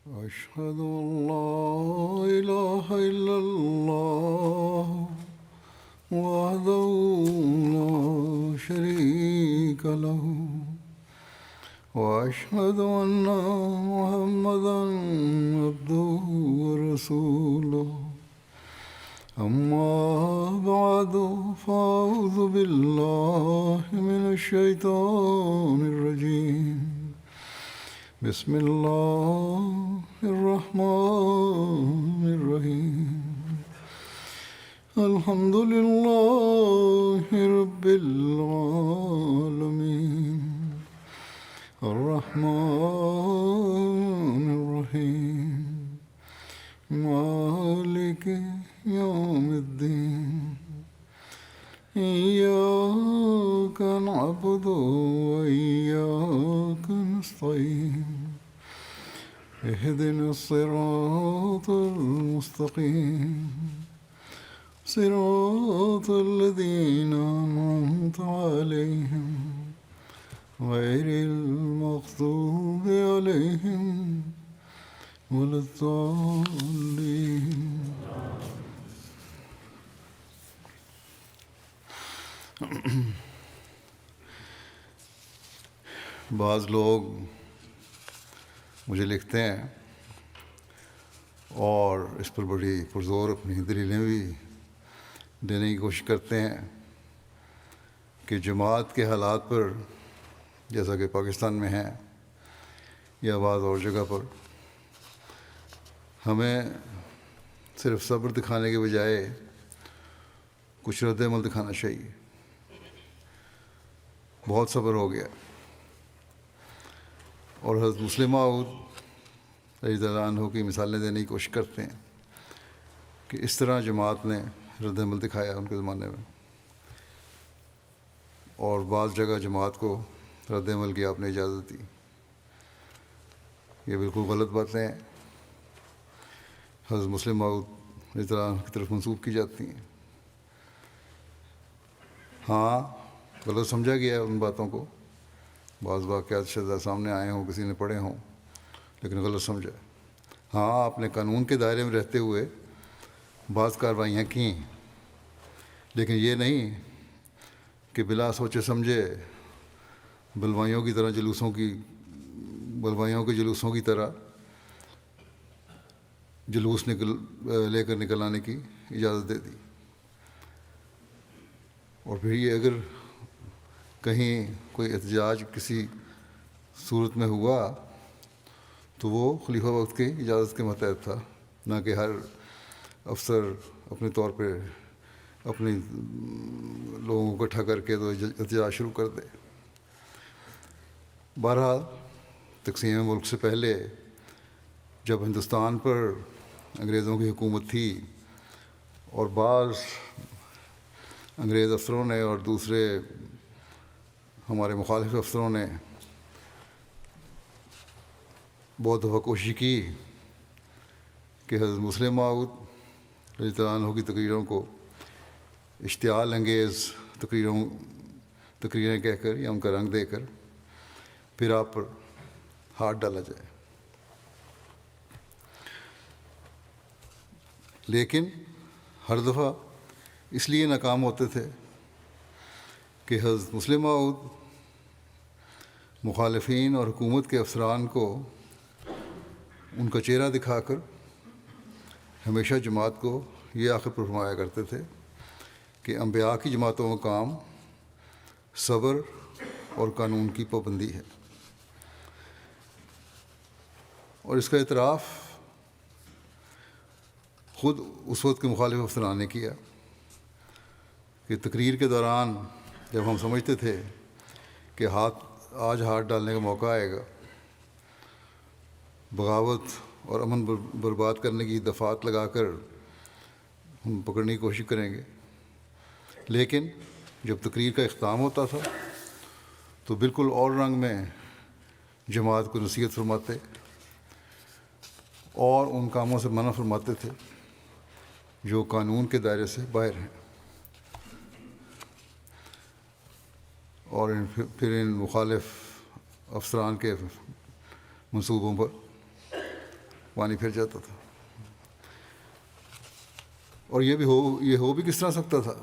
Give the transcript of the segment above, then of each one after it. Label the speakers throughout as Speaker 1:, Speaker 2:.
Speaker 1: أشهد أن لا إله إلا الله وحده لا شريك له وأشهد أن محمدا عبده ورسوله أما بعد فأعوذ بالله من الشيطان الرجيم بسم الله الرحمن الرحيم الحمد لله رب العالمين الرحمن الرحيم مالك يوم الدين إياك نعبد وإياك نستعين اهدنا الصراط المستقيم صراط الذين أنعمت عليهم غير المغضوب عليهم ولا الضالين. بعض لوگ مجھے لکھتے ہیں اور اس پر بڑی پرزور اپنی دلیلیں بھی دینے کی کوشش کرتے ہیں کہ جماعت کے حالات پر جیسا کہ پاکستان میں ہیں یا بعض اور جگہ پر ہمیں صرف صبر دکھانے کے بجائے کچھ رد عمل دکھانا چاہیے. بہت صبر ہو گیا. اور حضرت مسلم موعود رضی اللہ عنہ کی مثالیں دینے کی کوشش کرتے ہیں کہ اس طرح جماعت نے رد عمل دکھایا ان کے زمانے میں، اور بعض جگہ جماعت کو رد عمل کی آپ نے اجازت دی. یہ بالکل غلط باتیں ہیں، حضرت مسلم موعود رضی اللہ عنہ کی طرف منسوب کی جاتی ہیں. ہاں، غلط سمجھا گیا ہے ان باتوں کو. بعض واقعات شاید سامنے آئے ہوں، کسی نے پڑھے ہوں، لیکن غلط سمجھا. ہاں، آپ نے قانون کے دائرے میں رہتے ہوئے بعض کارروائیاں کیں، لیکن یہ نہیں کہ بلا سوچے سمجھے بلوائیوں کے جلوسوں کی طرح جلوس لے کر نکل آنے کی اجازت دے دی. اور پھر یہ اگر کہیں کوئی احتجاج کسی صورت میں ہوا تو وہ خلیفہ وقت کی اجازت کے ماتحت تھا، نہ کہ ہر افسر اپنے طور پہ اپنے لوگوں کو اکٹھا کر کے تو احتجاج شروع کر دے. بہرحال تقسیم ملک سے پہلے جب ہندوستان پر انگریزوں کی حکومت تھی اور بعض انگریز افسروں نے اور دوسرے ہمارے مخالف افسروں نے بہت دفعہ کوشش کی کہ حضرت مسلم موعود رضی اللہ عنہ کی تقریروں کو اشتعال انگیز تقریریں کہہ کر یا ان کا رنگ دے کر پھر آپ پر ہاتھ ڈالا جائے. لیکن ہر دفعہ اس لیے ناکام ہوتے تھے کہ حضرت مسلم موعود مخالفین اور حکومت کے افسران کو ان کا چہرہ دکھا کر ہمیشہ جماعت کو یہ آخر پر فرمایا کرتے تھے کہ انبیاء کی جماعتوں کا کام صبر اور قانون کی پابندی ہے. اور اس کا اعتراف خود اس وقت کے مخالف افسران نے کیا کہ تقریر کے دوران جب ہم سمجھتے تھے کہ آج ہاتھ ڈالنے کا موقع آئے گا، بغاوت اور امن برباد کرنے کی دفعات لگا کر ہم پکڑنے کی کوشش کریں گے، لیکن جب تقریر کا اختتام ہوتا تھا تو بالکل اور رنگ میں جماعت کو نصیحت فرماتے اور ان کاموں سے منع فرماتے تھے جو قانون کے دائرے سے باہر ہیں. اور پھر ان مخالف افسران کے منصوبوں پر پانی پھر جاتا تھا. اور یہ ہو بھی کس طرح سکتا تھا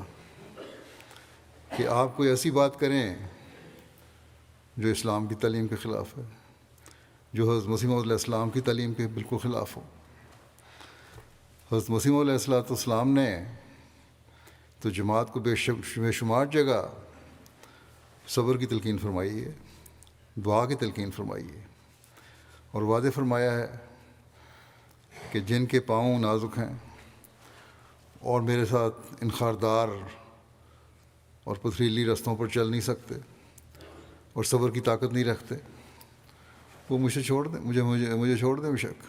Speaker 1: کہ آپ کوئی ایسی بات کریں جو اسلام کی تعلیم کے خلاف ہے، جو حضرت مسیح موعود علیہ السلام کی تعلیم کے بالکل خلاف ہو. حضرت مسیح موعود علیہ السلام نے تو جماعت کو بے شمار جگہ صبر کی تلقین فرمائی ہے، دعا کی تلقین فرمائی ہے، اور وعدے فرمایا ہے کہ جن کے پاؤں نازک ہیں اور میرے ساتھ انخاردار اور پتھریلی رستوں پر چل نہیں سکتے اور صبر کی طاقت نہیں رکھتے، وہ مجھے چھوڑ دیں، مجھے چھوڑ دیں. بے شک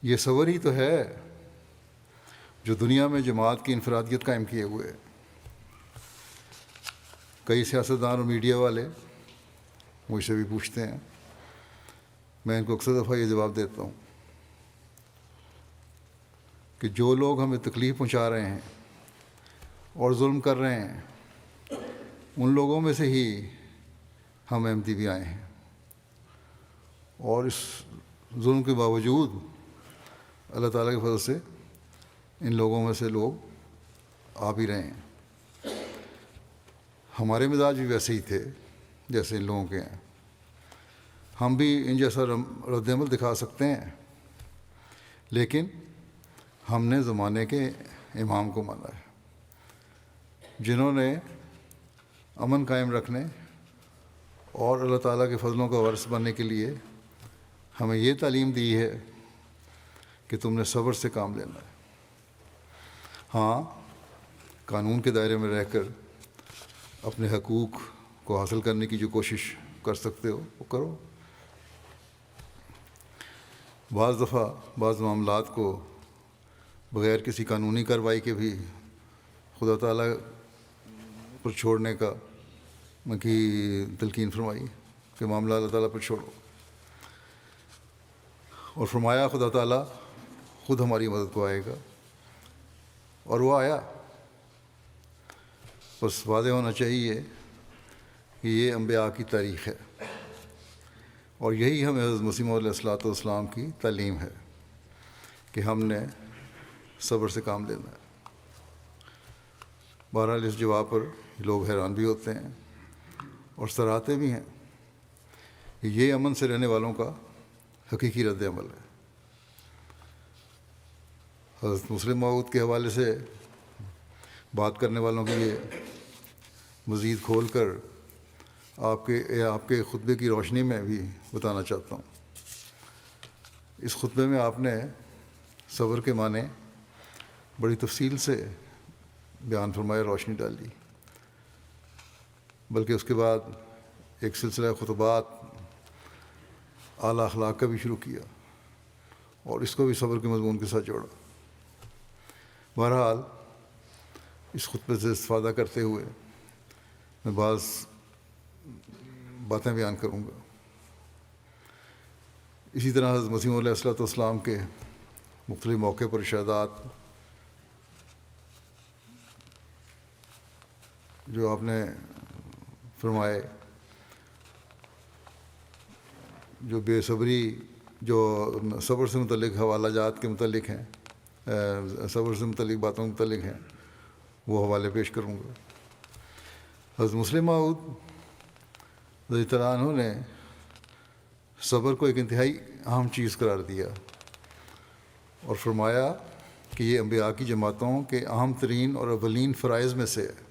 Speaker 1: یہ صبر ہی تو ہے جو دنیا میں جماعت کی انفرادیت قائم کیے ہوئے. کئی سیاستدان اور میڈیا والے مجھ سے بھی پوچھتے ہیں، میں ان کو اکثر دفعہ یہ جواب دیتا ہوں کہ جو لوگ ہمیں تکلیف پہنچا رہے ہیں اور ظلم کر رہے ہیں، ان لوگوں میں سے ہی ہم احمدی بھی آئے ہیں، اور اس ظلم کے باوجود اللہ تعالیٰ کے فضل سے ان لوگوں میں سے لوگ آ بھی رہے ہیں. ہمارے مزاج بھی ویسے ہی تھے جیسے ان لوگوں کے ہیں. ہم بھی ان جیسا رد عمل دکھا سکتے ہیں، لیکن ہم نے زمانے کے امام کو مانا ہے جنہوں نے امن قائم رکھنے اور اللہ تعالیٰ کے فضلوں کا وارث بننے کے لیے ہمیں یہ تعلیم دی ہے کہ تم نے صبر سے کام لینا ہے. ہاں، قانون کے دائرے میں رہ کر اپنے حقوق کو حاصل کرنے کی جو کوشش کر سکتے ہو وہ کرو. بعض دفعہ بعض معاملات کو بغیر کسی قانونی کارروائی کے بھی خدا تعالیٰ پر چھوڑنے کا کی تلقین فرمائی کہ معاملہ اللہ تعالیٰ پر چھوڑو، اور فرمایا خدا تعالیٰ خود ہماری مدد کو آئے گا، اور وہ آیا. بس واضح ہونا چاہیے کہ یہ انبیاء کی تاریخ ہے، اور یہی ہمیں حضرت مسیح موعود علیہ السلام کی تعلیم ہے کہ ہم نے صبر سے کام لینا ہے. بہرحال اس جواب پر لوگ حیران بھی ہوتے ہیں اور سراہتے بھی ہیں کہ یہ امن سے رہنے والوں کا حقیقی رد عمل ہے. حضرت مسلم موعود کے حوالے سے بات کرنے والوں کے لیے مزید کھول کر آپ کے خطبے کی روشنی میں بھی بتانا چاہتا ہوں. اس خطبے میں آپ نے صبر کے معنی بڑی تفصیل سے بیان فرمایا، روشنی ڈالی، بلکہ اس کے بعد ایک سلسلہ خطبات اعلیٰ اخلاق کا بھی شروع کیا اور اس کو بھی صبر کے مضمون کے ساتھ جوڑا. بہرحال اس خطبے سے استفادہ کرتے ہوئے میں بعض باتیں بیان کروں گا. اسی طرح حضرت مسیح علیہ السلام کے مختلف موقع پر ارشادات جو آپ نے فرمائے، جو بے صبری جو صبر سے متعلق حوالہ جات کے متعلق ہیں، صبر سے متعلق باتوں کے متعلق ہیں، وہ حوالے پیش کروں گا. حضرت مسلم موعود رضی اللہ عنہ نے صبر کو ایک انتہائی اہم چیز قرار دیا اور فرمایا کہ یہ انبیاء کی جماعتوں کے اہم ترین اور اولین فرائض میں سے ہے،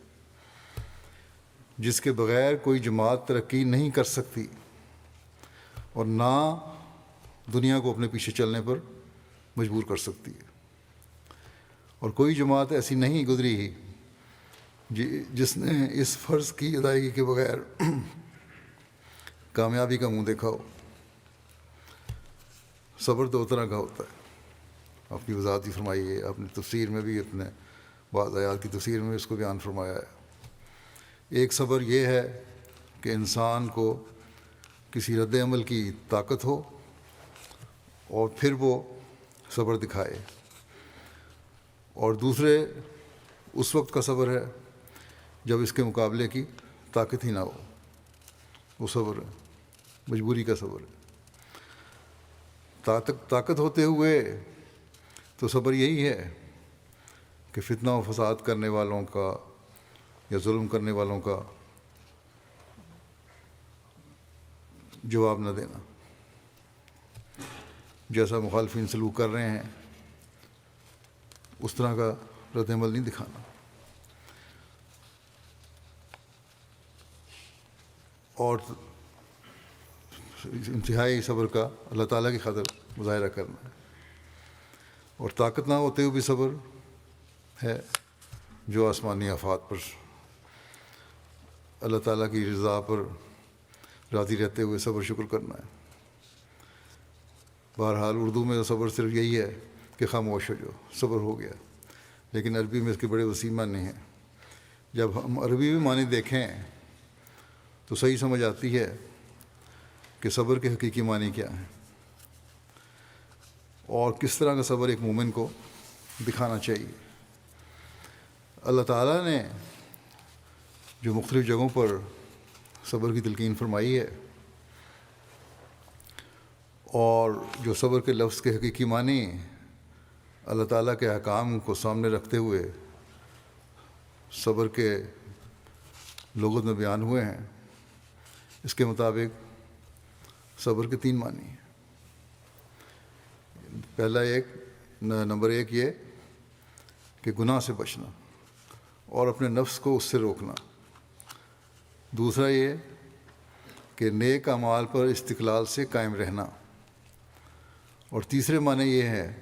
Speaker 1: جس کے بغیر کوئی جماعت ترقی نہیں کر سکتی اور نہ دنیا کو اپنے پیچھے چلنے پر مجبور کر سکتی ہے. اور کوئی جماعت ایسی نہیں گزری ہی جس نے اس فرض کی ادائیگی کے بغیر کامیابی کا منہ دیکھا ہو. صبر دو طرح کا ہوتا ہے، آپ کی وضاحت ہی فرمائی ہے، آپ نے تفسیر میں بھی اپنے بعض آیات کی تفسیر میں اس کو بیان فرمایا ہے. ایک صبر یہ ہے کہ انسان کو کسی رد عمل کی طاقت ہو اور پھر وہ صبر دکھائے، اور دوسرے اس وقت کا صبر ہے جب اس کے مقابلے کی طاقت ہی نہ ہو، وہ صبر ہے، مجبوری کا صبر ہے. طاقت ہوتے ہوئے تو صبر یہی ہے کہ فتنہ و فساد کرنے والوں کا یا ظلم کرنے والوں کا جواب نہ دینا، جیسا مخالفین سلوک کر رہے ہیں اس طرح کا رد عمل نہیں دکھانا، اور انتہائی صبر کا اللہ تعالیٰ کی خاطر مظاہرہ کرنا ہے۔ اور طاقت نہ ہوتے ہوئے بھی صبر ہے جو آسمانی آفات پر اللہ تعالیٰ کی رضا پر راضی رہتے ہوئے صبر شکر کرنا ہے۔ بہرحال اردو میں صبر صرف یہی ہے کہ خاموش ہو جو صبر ہو گیا، لیکن عربی میں اس کے بڑے وسیع معنی ہیں۔ جب ہم عربی میں معنی دیکھیں تو صحیح سمجھ آتی ہے کہ صبر کے حقیقی معنی کیا ہیں اور کس طرح کا صبر ایک مومن کو دکھانا چاہیے۔ اللہ تعالیٰ نے جو مختلف جگہوں پر صبر کی تلقین فرمائی ہے اور جو صبر کے لفظ کے حقیقی معنی اللہ تعالیٰ کے احکام کو سامنے رکھتے ہوئے صبر کے لغت میں بیان ہوئے ہیں، اس کے مطابق صبر کے 3 معنی ہیں۔ پہلا نمبر 1 یہ کہ گناہ سے بچنا اور اپنے نفس کو اس سے روکنا۔ دوسرا یہ کہ نیک اعمال پر استقلال سے قائم رہنا، اور تیسرے معنی یہ ہے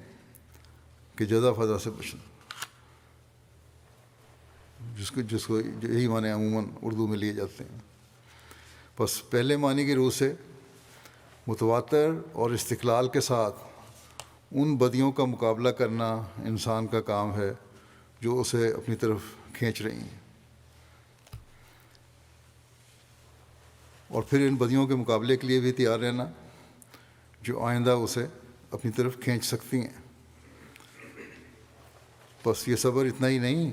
Speaker 1: کہ جزا فضا سے بچنا، جس کو یہی معنی عموماً اردو میں لیے جاتے ہیں۔ بس پہلے معنی کی روح سے متواتر اور استقلال کے ساتھ ان بدیوں کا مقابلہ کرنا انسان کا کام ہے جو اسے اپنی طرف کھینچ رہی ہیں، اور پھر ان بدیوں کے مقابلے کے لیے بھی تیار رہنا جو آئندہ اسے اپنی طرف کھینچ سکتی ہیں۔ بس یہ صبر اتنا ہی نہیں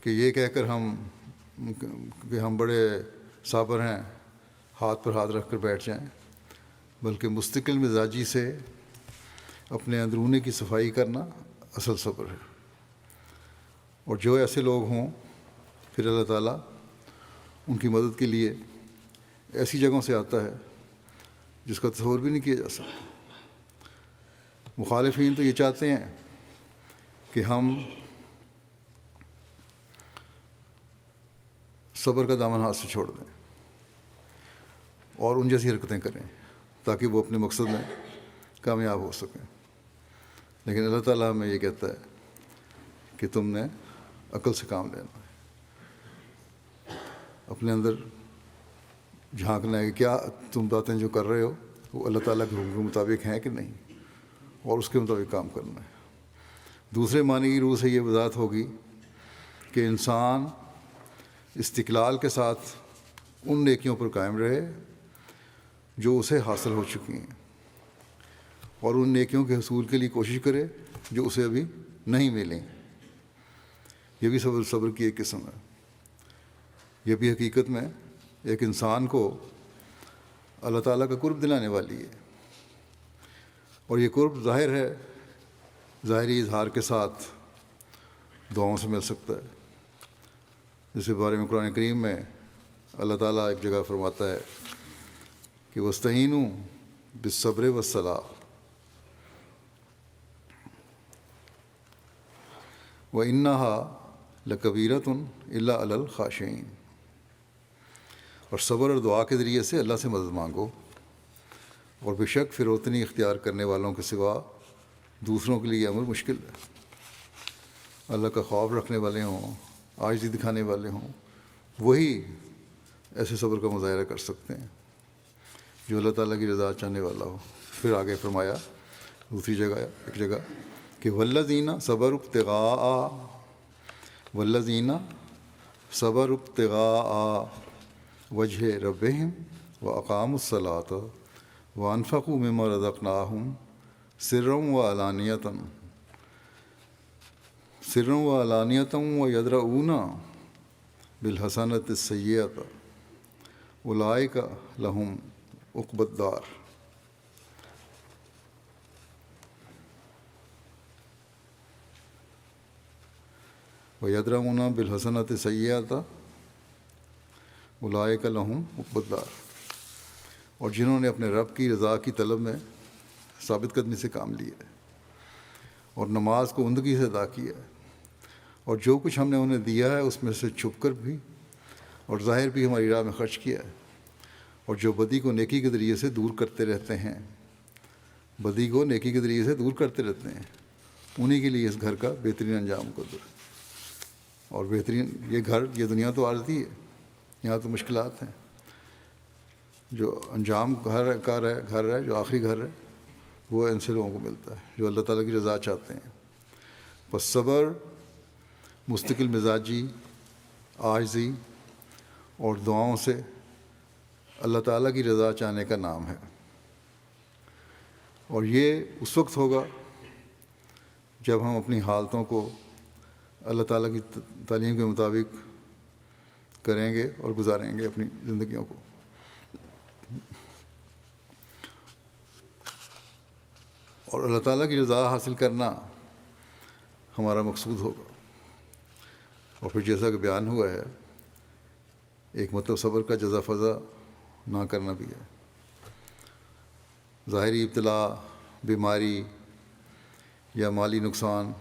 Speaker 1: کہ یہ کہہ کر ہم بڑے صابر ہیں، ہاتھ پر ہاتھ رکھ کر بیٹھ جائیں، بلکہ مستقل مزاجی سے اپنے اندرونے کی صفائی کرنا اصل صبر ہے۔ اور جو ایسے لوگ ہوں پھر اللہ تعالیٰ ان کی مدد کے لیے ایسی جگہوں سے آتا ہے جس کا تصور بھی نہیں کیا جا سکتا۔ مخالفین تو یہ چاہتے ہیں کہ ہم صبر کا دامن ہاتھ سے چھوڑ دیں اور ان جیسی حرکتیں کریں تاکہ وہ اپنے مقصد میں کامیاب ہو سکیں، لیکن اللہ تعالیٰ ہمیں یہ کہتا ہے کہ تم نے عقل سے کام لینا ہے، اپنے اندر جھانکنا ہے کہ کیا تم باتیں جو کر رہے ہو وہ اللہ تعالیٰ کے حکم کے مطابق ہیں کہ نہیں، اور اس کے مطابق کام کرنا ہے۔ دوسرے معنی کی روح سے یہ وضاحت ہوگی کہ انسان استقلال کے ساتھ ان نیکیوں پر قائم رہے جو اسے حاصل ہو چکی ہیں، اور ان نیکیوں کے حصول کے لیے کوشش کرے جو اسے ابھی نہیں ملیں۔ یہ بھی صبر کی ایک قسم ہے۔ یہ بھی حقیقت میں ایک انسان کو اللہ تعالیٰ کا قرب دلانے والی ہے، اور یہ قرب ظاہر ہے، ظاہری اظہار کے ساتھ دعاؤں سے مل سکتا ہے، جس کے بارے میں قرآن کریم میں اللہ تعالیٰ ایک جگہ فرماتا ہے کہ وَاسْتَعِینُوا بِالصَّبْرِ وَالصَّلَاةِ وَإِنَّهَا لَكَبِیرَةٌ إِلَّا عَلَى الْخَاشِعِینَ، اور صبر اور دعا کے ذریعے سے اللہ سے مدد مانگو، اور بے شک فروتنی اختیار کرنے والوں کے سوا دوسروں کے لیے امر مشکل ہے۔ اللہ کا خوف رکھنے والے ہوں، عاجزی دکھانے والے ہوں، وہی ایسے صبر کا مظاہرہ کر سکتے ہیں جو اللہ تعالیٰ کی رضا چاہنے والا ہو۔ پھر آگے فرمایا دوسری جگہ ایک جگہ کہ والذین صبروا ابتغاء وجہ ربہم واقاموا الصلاۃ وانفقوا مما رزقناہم سرا وعلانیۃ ویدرؤون بالحسنۃ السیئۃ اولئک لہم عقبی الدار۔ وَيَدْرَؤُونَ بِالْحَسَنَةِ السَّيِّئَةَ اُولَٰئِکَ لَهُمْ عُقْبَى الدَّارِ، اور جنہوں نے اپنے رب کی رضا کی طلب میں ثابت قدمی سے کام لیا ہے اور نماز کو عمدگی سے ادا کیا ہے، اور جو کچھ ہم نے انہیں دیا ہے اس میں سے چھپ کر بھی اور ظاہر بھی ہماری راہ میں خرچ کیا ہے، اور جو بدی کو نیکی کے ذریعے سے دور کرتے رہتے ہیں، بدی کو نیکی کے ذریعے سے دور کرتے رہتے ہیں، انہی کے لیے اس گھر کا بہترین انجام مقدر ہے۔ اور بہترین یہ گھر، یہ دنیا تو عارضی ہے، یہاں تو مشکلات ہیں، جو انجام گھر ہے، جو آخری گھر ہے، وہ ان سے لوگوں کو ملتا ہے جو اللہ تعالیٰ کی رضا چاہتے ہیں۔ بس صبر، مستقل مزاجی، عاجزی اور دعاؤں سے اللہ تعالیٰ کی رضا چاہنے کا نام ہے، اور یہ اس وقت ہوگا جب ہم اپنی حالتوں کو اللہ تعالیٰ کی تعلیم کے مطابق کریں گے اور گزاریں گے اپنی زندگیوں کو۔ اور اللہ تعالیٰ کی رضا حاصل کرنا ہمارا مقصود ہوگا۔ اور پھر جیسا کہ بیان ہوا ہے، ایک مطلب صبر کا جزا فضا نہ کرنا بھی ہے۔ ظاہری ابتلا، بیماری یا مالی نقصان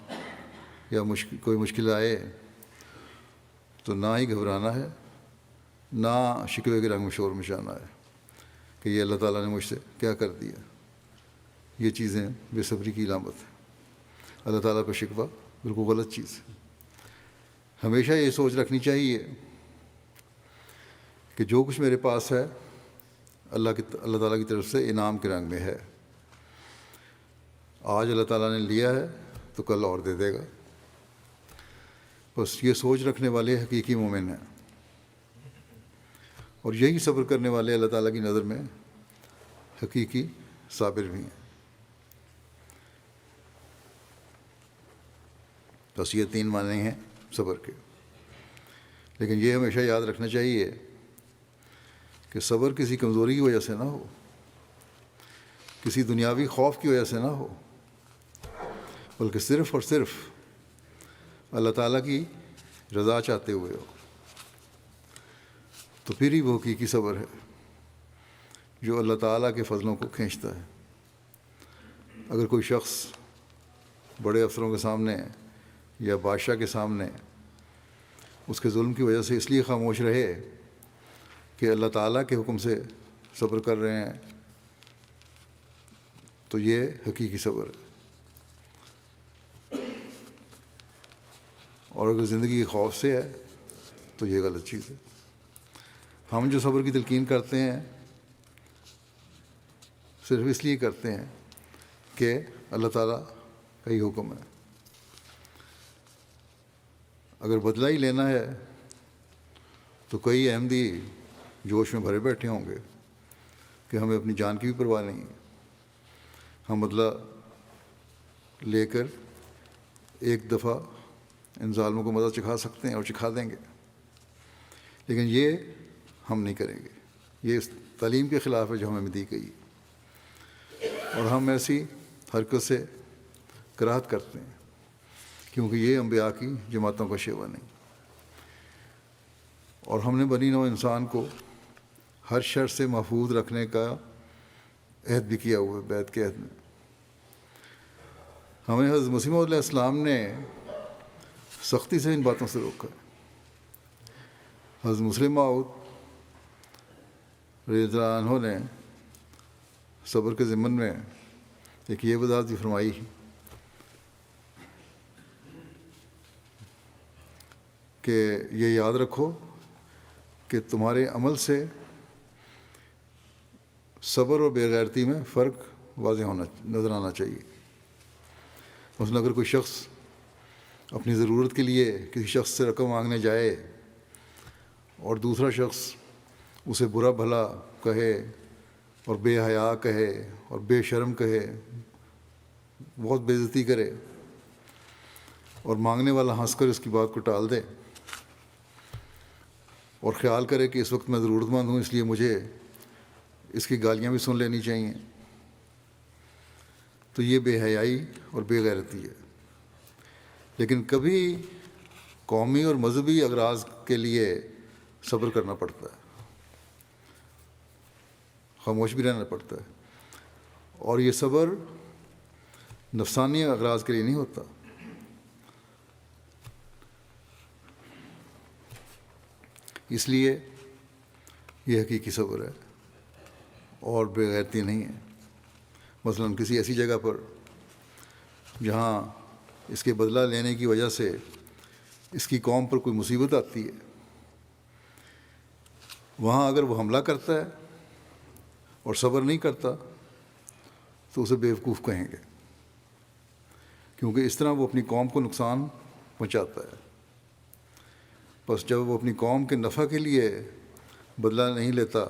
Speaker 1: یا کوئی مشکل آئے تو نہ ہی گھبرانا ہے، نہ شکوے کے رنگ میں شور مچانا ہے کہ یہ اللہ تعالیٰ نے مجھ سے کیا کر دیا۔ یہ چیزیں بے صبری کی علامت ہے۔ اللہ تعالیٰ کا شکوہ بالکل غلط چیز ہے۔ ہمیشہ یہ سوچ رکھنی چاہیے کہ جو کچھ میرے پاس ہے اللہ تعالیٰ کی طرف سے انعام کے رنگ میں ہے۔ آج اللہ تعالیٰ نے لیا ہے تو کل اور دے دے گا۔ بس یہ سوچ رکھنے والے حقیقی مومن ہیں، اور یہی صبر کرنے والے اللہ تعالیٰ کی نظر میں حقیقی صابر بھی ہیں۔ بس یہ 3 معنی ہیں صبر کے۔ لیکن یہ ہمیشہ یاد رکھنا چاہیے کہ صبر کسی کمزوری کی وجہ سے نہ ہو، کسی دنیاوی خوف کی وجہ سے نہ ہو، بلکہ صرف اور صرف اللہ تعالیٰ کی رضا چاہتے ہوئے ہو۔ تو پھر ہی وہ حقیقی صبر ہے جو اللہ تعالیٰ کے فضلوں کو کھینچتا ہے۔ اگر کوئی شخص بڑے افسروں کے سامنے یا بادشاہ کے سامنے اس کے ظلم کی وجہ سے اس لیے خاموش رہے کہ اللہ تعالیٰ کے حکم سے صبر کر رہے ہیں، تو یہ حقیقی صبر ہے۔ اور اگر زندگی کے خوف سے ہے تو یہ غلط چیز ہے۔ ہم جو صبر کی تلقین کرتے ہیں صرف اس لیے کرتے ہیں کہ اللہ تعالیٰ کا ہی حکم ہے۔ اگر بدلہ ہی لینا ہے تو کئی احمدی جوش میں بھرے بیٹھے ہوں گے کہ ہمیں اپنی جان کی بھی پرواہ نہیں ہے، ہم بدلہ لے کر ایک دفعہ ان ظالموں کو مزہ چکھا سکتے ہیں اور چکھا دیں گے، لیکن یہ ہم نہیں کریں گے۔ یہ اس تعلیم کے خلاف ہے جو ہمیں دی گئی، اور ہم ایسی حرکت سے کراہت کرتے ہیں کیونکہ یہ انبیاء کی جماعتوں کا شیوا نہیں۔ اور ہم نے بنی نوع انسان کو ہر شر سے محفوظ رکھنے کا عہد بھی کیا ہوا ہے، بیعت کے عہد میں۔ ہمیں حضرت مسیح موعود علیہ السلام نے سختی سے ان باتوں سے روکا ہے۔ حضرت مسلم موعود رضی اللہ عنہ نے صبر کے ضمن میں ایک یہ وضاحت بھی فرمائی کہ یہ یاد رکھو کہ تمہارے عمل سے صبر اور بے غیرتی میں فرق واضح نظر آنا چاہیے۔ مثلا اگر کوئی شخص اپنی ضرورت کے لیے کسی شخص سے رقم مانگنے جائے اور دوسرا شخص اسے برا بھلا کہے اور بے حیا کہے اور بے شرم کہے، بہت بے عزتی کرے، اور مانگنے والا ہنس کر اس کی بات کو ٹال دے اور خیال کرے کہ اس وقت میں ضرورت مند ہوں اس لیے مجھے اس کی گالیاں بھی سن لینی چاہیے، تو یہ بے حیائی اور بے غیرتی ہے۔ لیکن کبھی قومی اور مذہبی اغراض کے لیے صبر کرنا پڑتا ہے، خاموش بھی رہنا پڑتا ہے، اور یہ صبر نفسانی اغراض کے لیے نہیں ہوتا۔ اس لیے یہ حقیقی صبر ہے اور بے غیرتی نہیں ہے۔ مثلاً کسی ایسی جگہ پر جہاں اس کے بدلہ لینے کی وجہ سے اس کی قوم پر کوئی مصیبت آتی ہے، وہاں اگر وہ حملہ کرتا ہے اور صبر نہیں کرتا تو اسے بیوقوف کہیں گے، کیونکہ اس طرح وہ اپنی قوم کو نقصان پہنچاتا ہے۔ بس جب وہ اپنی قوم کے نفع کے لیے بدلہ نہیں لیتا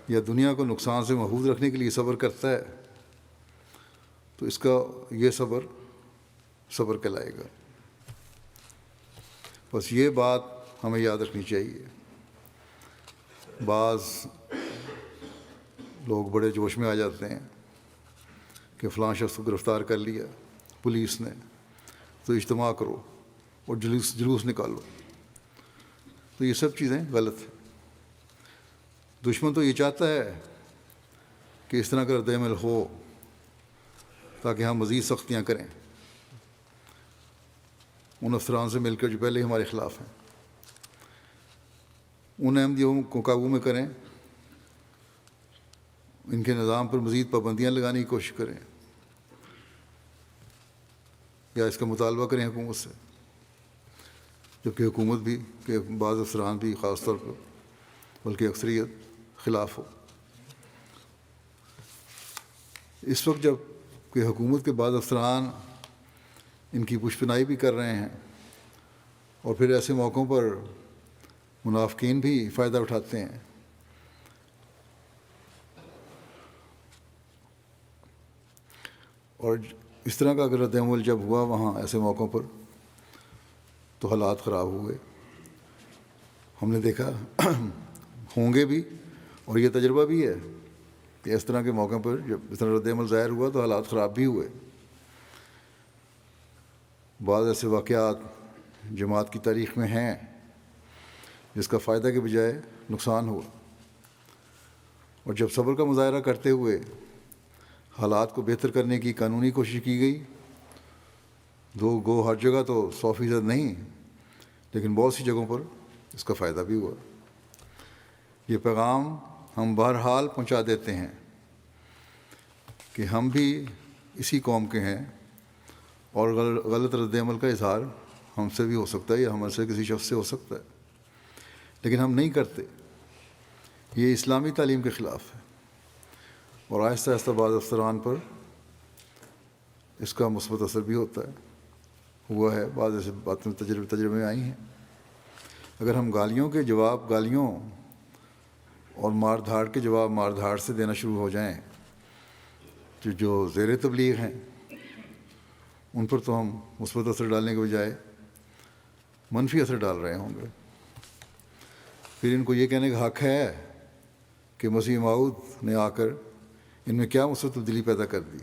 Speaker 1: یا دنیا کو نقصان سے محفوظ رکھنے کے لیے صبر کرتا ہے تو اس کا یہ صبر کہلائے گا۔ بس یہ بات ہمیں یاد رکھنی چاہیے۔ بعض لوگ بڑے جوش میں آ جاتے ہیں کہ فلاں شخص کو گرفتار کر لیا پولیس نے تو اجتماع کرو اور جلوس نکالو، تو یہ سب چیزیں غلط ہیں۔ دشمن تو یہ چاہتا ہے کہ اس طرح کا رد عمل ہو تاکہ ہم مزید سختیاں کریں ان افسران سے مل کر جو پہلے ہی ہمارے خلاف ہیں، ان احمدیوں کو قابو میں کریں، ان کے نظام پر مزید پابندیاں لگانے کی کوشش کریں یا اس کا مطالبہ کریں حکومت سے، جبکہ حکومت بھی کہ بعض افسران بھی خاص طور پر بلکہ اکثریت خلاف ہو۔ اس وقت جب کہ حکومت کے بعض افسران ان کی پشپنائی بھی کر رہے ہیں اور پھر ایسے موقعوں پر منافقین بھی فائدہ اٹھاتے ہیں، اور اس طرح کا اگر رد عمل جب ہوا وہاں ایسے موقعوں پر تو حالات خراب ہوئے۔ ہم نے دیکھا ہوں گے بھی، اور یہ تجربہ بھی ہے کہ اس طرح کے موقع پر جب اس طرح رد عمل ظاہر ہوا تو حالات خراب بھی ہوئے۔ بعض ایسے واقعات جماعت کی تاریخ میں ہیں جس کا فائدہ کے بجائے نقصان ہوا، اور جب صبر کا مظاہرہ کرتے ہوئے حالات کو بہتر کرنے کی قانونی کوشش کی گئی، ہر جگہ تو 100% نہیں لیکن بہت سی جگہوں پر اس کا فائدہ بھی ہوا۔ یہ پیغام ہم بہرحال پہنچا دیتے ہیں کہ ہم بھی اسی قوم کے ہیں اور غلط رد عمل کا اظہار ہم سے بھی ہو سکتا ہے یا ہمارے سے کسی شخص سے ہو سکتا ہے، لیکن ہم نہیں کرتے۔ یہ اسلامی تعلیم کے خلاف ہے، اور آہستہ آہستہ بعض افسران پر اس کا مثبت اثر بھی ہوا ہے۔ بعض ایسے باتیں تجربے میں آئی ہیں۔ اگر ہم گالیوں کے جواب گالیوں اور مار دھاڑ کے جواب مار دھاڑ سے دینا شروع ہو جائیں جو زیر تبلیغ ہیں، ان پر تو ہم مثبت اثر ڈالنے کے بجائے منفی اثر ڈال رہے ہوں گے۔ پھر ان کو یہ کہنے کا حق ہے کہ مسیح موعود نے آ کر ان میں کیا مثبت تبدیلی پیدا کر دی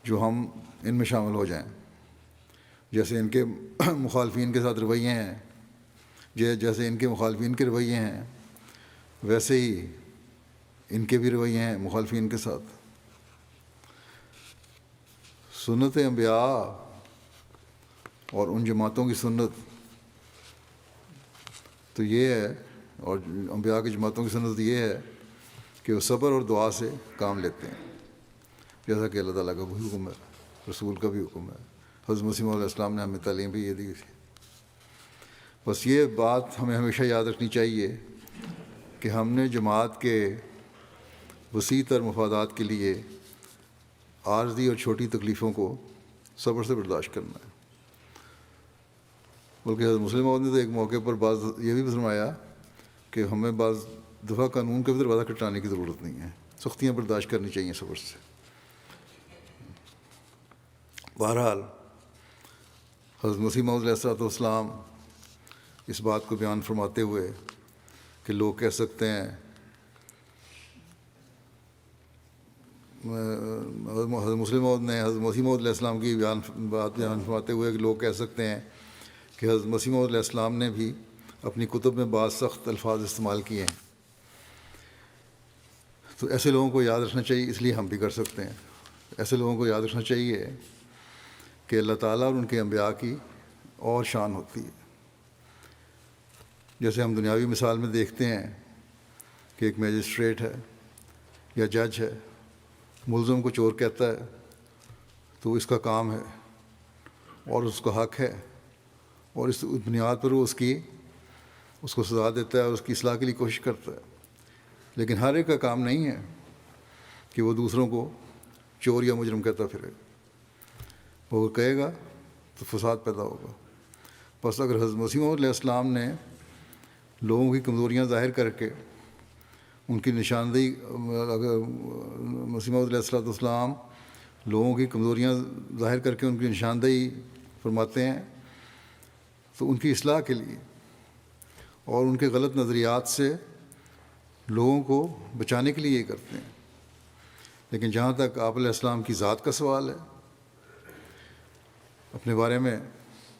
Speaker 1: جو ہم ان میں شامل ہو جائیں۔ جیسے ان کے مخالفین کے ساتھ رویے ہیں، جیسے ان کے مخالفین کے رویے ہیں، ویسے ہی ان کے بھی رویے ہیں مخالفین کے ساتھ۔ سنت انبیاء اور ان جماعتوں کی سنت تو یہ ہے، اور انبیاء کی جماعتوں کی سنت یہ ہے کہ وہ صبر اور دعا سے کام لیتے ہیں، جیسا کہ اللہ تعالیٰ کا بھی حکم ہے، رسول کا بھی حکم ہے، حضرت مسیح علیہ السلام نے ہمیں تعلیم بھی یہ دی تھی۔ بس یہ بات ہمیں ہمیشہ یاد رکھنی چاہیے کہ ہم نے جماعت کے وسیع تر مفادات کے لیے عارضی اور چھوٹی تکلیفوں کو صبر سے برداشت کرنا ہے۔ بلکہ حضرت مسلم موعود نے تو ایک موقع پر یہ بھی فرمایا کہ ہمیں بعض دفعہ قانون کے بھی دروازہ کھٹکانے کی ضرورت نہیں ہے، سختیاں برداشت کرنی چاہیے صبر سے۔ بہرحال حضرت مسیح موعود علیہ السلام اس بات کو بیان فرماتے ہوئے کہ لوگ کہہ سکتے ہیں، حضرت مسلم موعود نے حضرت مسیح موعود علیہ السلام کی بات بیان فرماتے ہوئے کہ لوگ کہہ سکتے ہیں کہ حضرت مسیح موعود علیہ السلام نے بھی اپنی کتب میں بعض سخت الفاظ استعمال کیے ہیں. تو ایسے لوگوں کو یاد رکھنا چاہیے، اس لیے ہم بھی کر سکتے ہیں. ایسے لوگوں کو یاد رکھنا چاہیے کہ اللہ تعالیٰ اور ان کے انبیاء کی اور شان ہوتی ہے. جیسے ہم دنیاوی مثال میں دیکھتے ہیں کہ ایک میجسٹریٹ ہے یا جج ہے، ملزم کو چور کہتا ہے تو اس کا کام ہے اور اس کا حق ہے، اور اس بنیاد پر وہ اس کو سزا دیتا ہے اور اس کی اصلاح کے لیے کوشش کرتا ہے. لیکن ہر ایک کا کام نہیں ہے کہ وہ دوسروں کو چور یا مجرم کہتا پھرے. وہ کہے گا تو فساد پیدا ہوگا. بس اگر حضرت مسیح موعود علیہ السلام نے لوگوں کی کمزوریاں ظاہر کر کے ان کی نشاندہی، اگر مسیح موعود علیہ السلام لوگوں کی کمزوریاں ظاہر کر کے ان کی نشاندہی فرماتے ہیں تو ان کی اصلاح کے لیے اور ان کے غلط نظریات سے لوگوں کو بچانے کے لیے یہ کرتے ہیں. لیکن جہاں تک آپ علیہ السلام کی ذات کا سوال ہے، اپنے بارے میں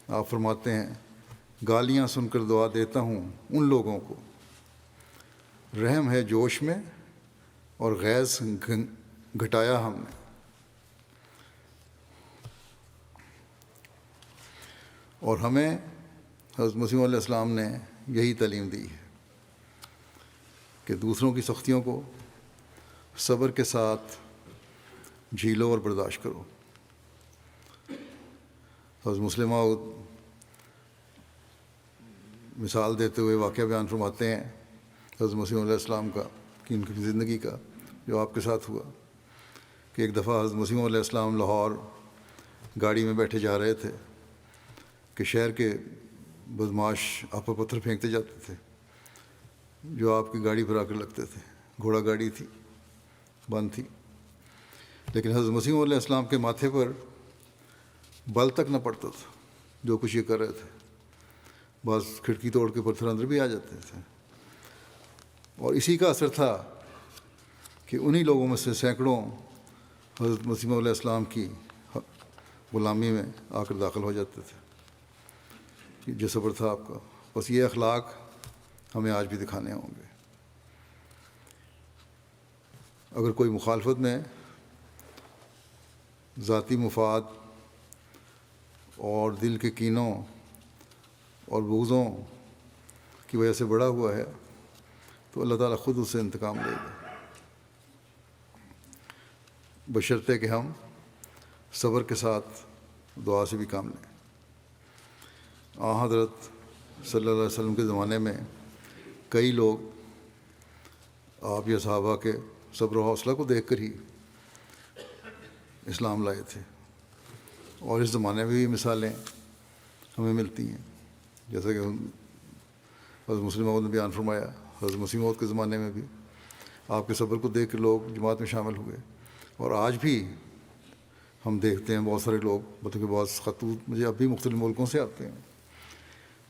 Speaker 1: آپ فرماتے ہیں گالیاں سن کر دعا دیتا ہوں ان لوگوں کو، رحم ہے جوش میں اور غیظ گھٹایا ہم نے. اور ہمیں حضرت مسیح علیہ السلام نے یہی تعلیم دی ہے کہ دوسروں کی سختیوں کو صبر کے ساتھ جھیلو اور برداشت کرو. حضرت مسلم موعود مثال دیتے ہوئے واقعہ بیان فرماتے ہیں حضرت مسیح علیہ السلام کا، کہ ان کی زندگی کا جو آپ کے ساتھ ہوا، کہ ایک دفعہ حضرت مسیح علیہ السلام لاہور گاڑی میں بیٹھے جا رہے تھے کہ شہر کے بدماش آپ پر پتھر پھینکتے جاتے تھے جو آپ کی گاڑی پر آ کر لگتے تھے. گھوڑا گاڑی تھی، بند تھی، لیکن حضرت مسیح علیہ السلام کے ماتھے پر بل تک نہ پڑتا تھا جو کچھ یہ کر رہے تھے. بعض کھڑکی توڑ کے پتھر اندر بھی آ جاتے تھے. اور اسی کا اثر تھا کہ انہی لوگوں میں سے سینکڑوں حضرت مسیح علیہ السلام کی غلامی میں آ کر داخل ہو جاتے تھے. جو صبر تھا آپ کا، بس یہ اخلاق ہمیں آج بھی دکھانے ہوں گے. اگر کوئی مخالفت میں ذاتی مفاد اور دل کے کینوں اور بغضوں کی وجہ سے بڑا ہوا ہے تو اللہ تعالیٰ خود اس سے انتقام لے گا، بشرطے کہ ہم صبر کے ساتھ دعا سے بھی کام لیں. حضرت صلی اللہ علیہ وسلم کے زمانے میں کئی لوگ آپ یا صحابہ کے صبر و حوصلہ کو دیکھ کر ہی اسلام لائے تھے. اور اس زمانے میں بھی مثالیں ہمیں ملتی ہیں، جیسا کہ حضرت مسلم موعود نے بیان فرمایا حضرت مسیح موعود کے زمانے میں بھی آپ کے صبر کو دیکھ کر لوگ جماعت میں شامل ہوئے. اور آج بھی ہم دیکھتے ہیں بہت سارے لوگ، مطلب کہ بعض خطوط مجھے اب بھی مختلف ملکوں سے آتے ہیں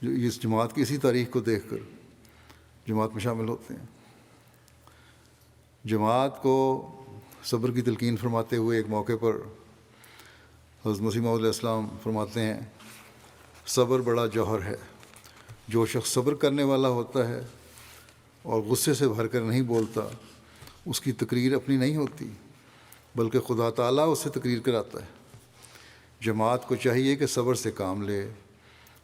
Speaker 1: جو اس جماعت کی اسی تاریخ کو دیکھ کر جماعت میں شامل ہوتے ہیں. جماعت کو صبر کی تلقین فرماتے ہوئے ایک موقع پر حضرت مسیح موعود علیہ السلام فرماتے ہیں صبر بڑا جوہر ہے، جو شخص صبر کرنے والا ہوتا ہے اور غصے سے بھر کر نہیں بولتا اس کی تقریر اپنی نہیں ہوتی بلکہ خدا تعالیٰ اس سے تقریر کراتا ہے. جماعت کو چاہیے کہ صبر سے کام لے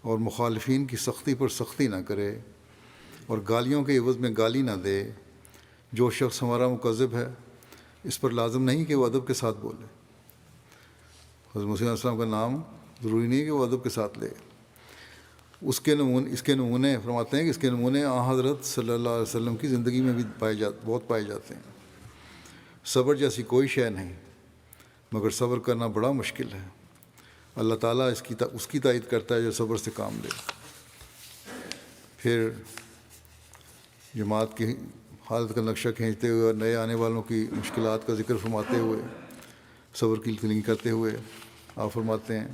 Speaker 1: اور مخالفین کی سختی پر سختی نہ کرے اور گالیوں کے عوض میں گالی نہ دے. جو شخص ہمارا مکذب ہے اس پر لازم نہیں کہ وہ ادب کے ساتھ بولے. حضرت مسیح علیہ السلام کا نام ضروری نہیں کہ وہ ادب کے ساتھ لے. اس کے نمونے فرماتے ہیں کہ اس کے نمونے حضرت صلی اللہ علیہ وسلم کی زندگی میں بھی بہت پائے جاتے ہیں. صبر جیسی کوئی شے نہیں، مگر صبر کرنا بڑا مشکل ہے. اللہ تعالیٰ اس کی تائید کرتا ہے جو صبر سے کام لے. پھر جماعت کی حالت کا نقشہ کھینچتے ہوئے اور نئے آنے والوں کی مشکلات کا ذکر فرماتے ہوئے، صبر کی تلقین کرتے ہوئے آپ فرماتے ہیں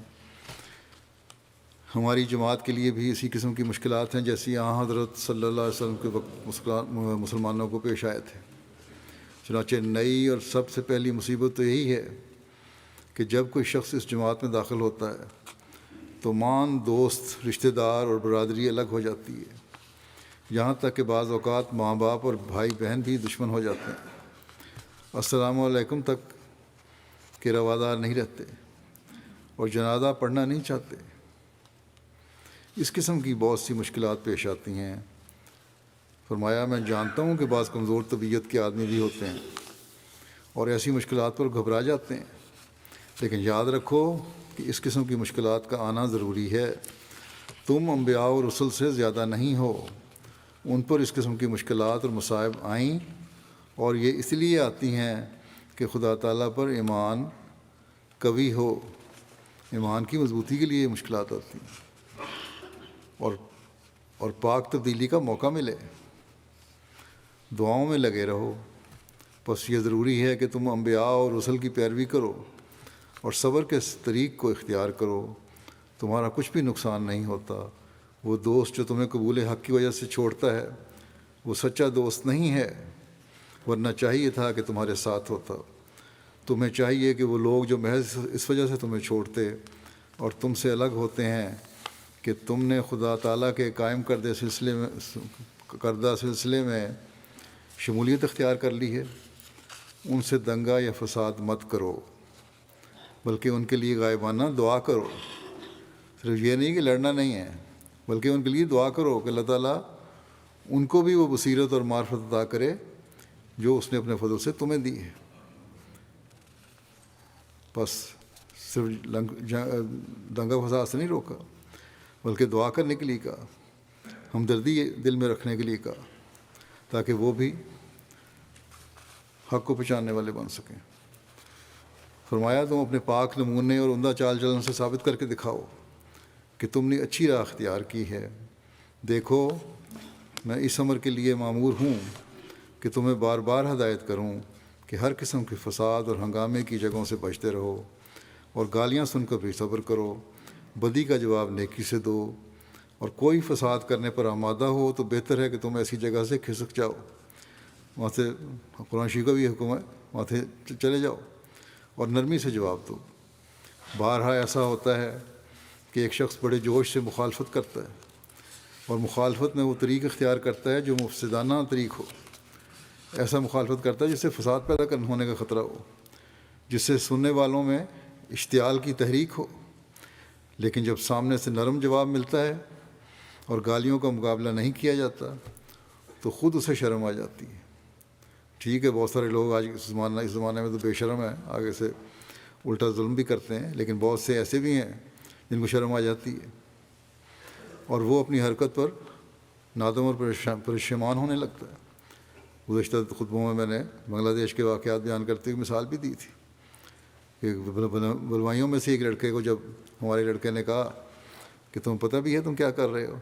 Speaker 1: ہماری جماعت کے لیے بھی اسی قسم کی مشکلات ہیں جیسی حضرت صلی اللہ علیہ وسلم کے وقت مسلمانوں کو پیش آئے تھے. چنانچہ نئی اور سب سے پہلی مصیبت تو یہی ہے کہ جب کوئی شخص اس جماعت میں داخل ہوتا ہے تو تو مان، دوست، رشتہ دار اور برادری الگ ہو جاتی ہے، یہاں تک کہ بعض اوقات ماں باپ اور بھائی بہن بھی دشمن ہو جاتے ہیں، السلام علیکم تک کے روادار نہیں رہتے اور جنازہ پڑھنا نہیں چاہتے۔ اس قسم کی بہت سی مشکلات پیش آتی ہیں۔ فرمایا میں جانتا ہوں کہ بعض کمزور طبیعت کے آدمی بھی ہوتے ہیں اور ایسی مشکلات پر گھبرا جاتے ہیں، لیکن یاد رکھو کہ اس قسم کی مشکلات کا آنا ضروری ہے۔ تم انبیاء اور رسل سے زیادہ نہیں ہو، ان پر اس قسم کی مشکلات اور مصائب آئیں، اور یہ اس لیے آتی ہیں کہ خدا تعالیٰ پر ایمان قوی ہو۔ ایمان کی مضبوطی کے لیے یہ مشکلات آتی ہیں اور پاک تبدیلی کا موقع ملے۔ دعاؤں میں لگے رہو۔ بس یہ ضروری ہے کہ تم انبیاء اور رسل کی پیروی کرو اور صبر کے طریق کو اختیار کرو، تمہارا کچھ بھی نقصان نہیں ہوتا۔ وہ دوست جو تمہیں قبول حق کی وجہ سے چھوڑتا ہے وہ سچا دوست نہیں ہے، ورنہ چاہیے تھا کہ تمہارے ساتھ ہوتا۔ تمہیں چاہیے کہ وہ لوگ جو محض اس وجہ سے تمہیں چھوڑتے اور تم سے الگ ہوتے ہیں کہ تم نے خدا تعالیٰ کے قائم کردہ سلسلے میں شمولیت اختیار کر لی ہے، ان سے دنگا یا فساد مت کرو، بلکہ ان کے لیے غائبانہ دعا کرو۔ صرف یہ نہیں کہ لڑنا نہیں ہے، بلکہ ان کے لیے دعا کرو کہ اللہ تعالیٰ ان کو بھی وہ بصیرت اور معرفت عطا کرے جو اس نے اپنے فضل سے تمہیں دی ہے۔ بس صرف دنگا فساد سے نہیں روکا، بلکہ دعا کرنے کے لیے کہا، ہمدردی دل میں رکھنے کے لیے کہا، تاکہ وہ بھی حق کو پہچاننے والے بن سکیں۔ فرمایا تم اپنے پاک نمونے اور عمدہ چال چلن سے ثابت کر کے دکھاؤ کہ تم نے اچھی راہ اختیار کی ہے۔ دیکھو میں اس امر کے لیے مامور ہوں کہ تمہیں بار بار ہدایت کروں کہ ہر قسم کے فساد اور ہنگامے کی جگہوں سے بچتے رہو اور گالیاں سن کر بھی صبر کرو، بدی کا جواب نیکی سے دو، اور کوئی فساد کرنے پر آمادہ ہو تو بہتر ہے کہ تم ایسی جگہ سے کھسک جاؤ، وہاں سے قرآن شریف کا بھی حکم ہے، وہاں سے چلے جاؤ اور نرمی سے جواب دو۔ بارہا ایسا ہوتا ہے کہ ایک شخص بڑے جوش سے مخالفت کرتا ہے اور مخالفت میں وہ طریق اختیار کرتا ہے جو مفسدانہ طریق ہو، ایسا مخالفت کرتا ہے جس سے فساد پیدا ہونے کا خطرہ ہو، جس سے سننے والوں میں اشتعال کی تحریک ہو۔ لیکن جب سامنے سے نرم جواب ملتا ہے اور گالیوں کا مقابلہ نہیں کیا جاتا تو خود اسے شرم آ جاتی ہے۔ ٹھیک ہے، بہت سارے لوگ آج اس زمانے میں تو بے شرم ہیں، آگے سے الٹا ظلم بھی کرتے ہیں، لیکن بہت سے ایسے بھی ہیں جن کو شرم آ جاتی ہے اور وہ اپنی حرکت پر نادم اور پریشان ہونے لگتا ہے۔ گزشتہ خطبوں میں نے بنگلہ دیش کے واقعات بیان کرتے ہوئے مثال بھی دی تھی کہ بلوائیوں میں سے ایک لڑکے کو جب ہمارے لڑکے نے کہا کہ تمہیں پتہ بھی ہے تم کیا کر رہے ہو،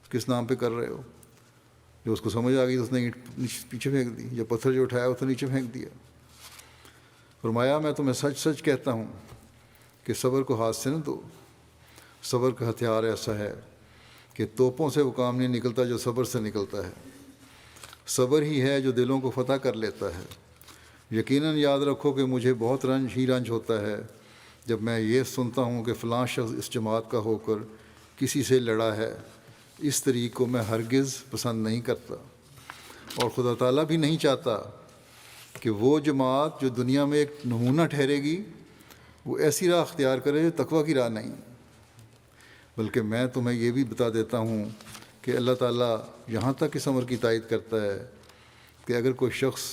Speaker 1: کس نام پہ کر رہے ہو، جو اس کو سمجھ آ گئی تو اس نے اینٹ پیچھے پھینک دی، جب پتھر جو اٹھایا اسے نیچے پھینک دیا۔ فرمایا میں تمہیں سچ سچ کہتا ہوں کہ صبر کو ہاتھ سے نہ دو۔ صبر کا ہتھیار ایسا ہے کہ توپوں سے وہ کام نہیں نکلتا جو صبر سے نکلتا ہے۔ صبر ہی ہے جو دلوں کو فتح کر لیتا ہے۔ یقیناً یاد رکھو کہ مجھے بہت رنج ہوتا ہے جب میں یہ سنتا ہوں کہ فلاں شخص اس جماعت کا ہو کر کسی سے لڑا ہے۔ اس طریق کو میں ہرگز پسند نہیں کرتا، اور خدا تعالیٰ بھی نہیں چاہتا کہ وہ جماعت جو دنیا میں ایک نمونہ ٹھہرے گی وہ ایسی راہ اختیار کرے جو تقویٰ کی راہ نہیں۔ بلکہ میں تمہیں یہ بھی بتا دیتا ہوں کہ اللہ تعالیٰ یہاں تک اس امر کی تائید کرتا ہے کہ اگر کوئی شخص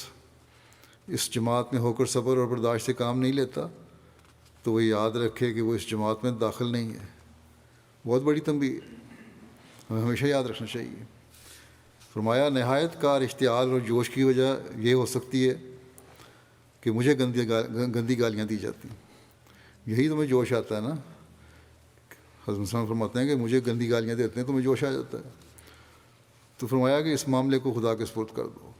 Speaker 1: اس جماعت میں ہو کر صبر اور برداشت سے کام نہیں لیتا تو وہ یاد رکھے کہ وہ اس جماعت میں داخل نہیں ہے۔ بہت بڑی تنبیہ ہمیں ہمیشہ یاد رکھنا چاہیے۔ فرمایا نہایت کار اشتعال اور جوش کی وجہ یہ ہو سکتی ہے کہ مجھے گندی گالیاں دی جاتی ہیں، یہی تمہیں جوش آتا ہے نا۔ حضرت مسلم فرماتے ہیں کہ مجھے گندی گالیاں دیتے ہیں تو مجھے جوش آ جاتا ہے۔ تو فرمایا کہ اس معاملے کو خدا کے سپرد کر دو،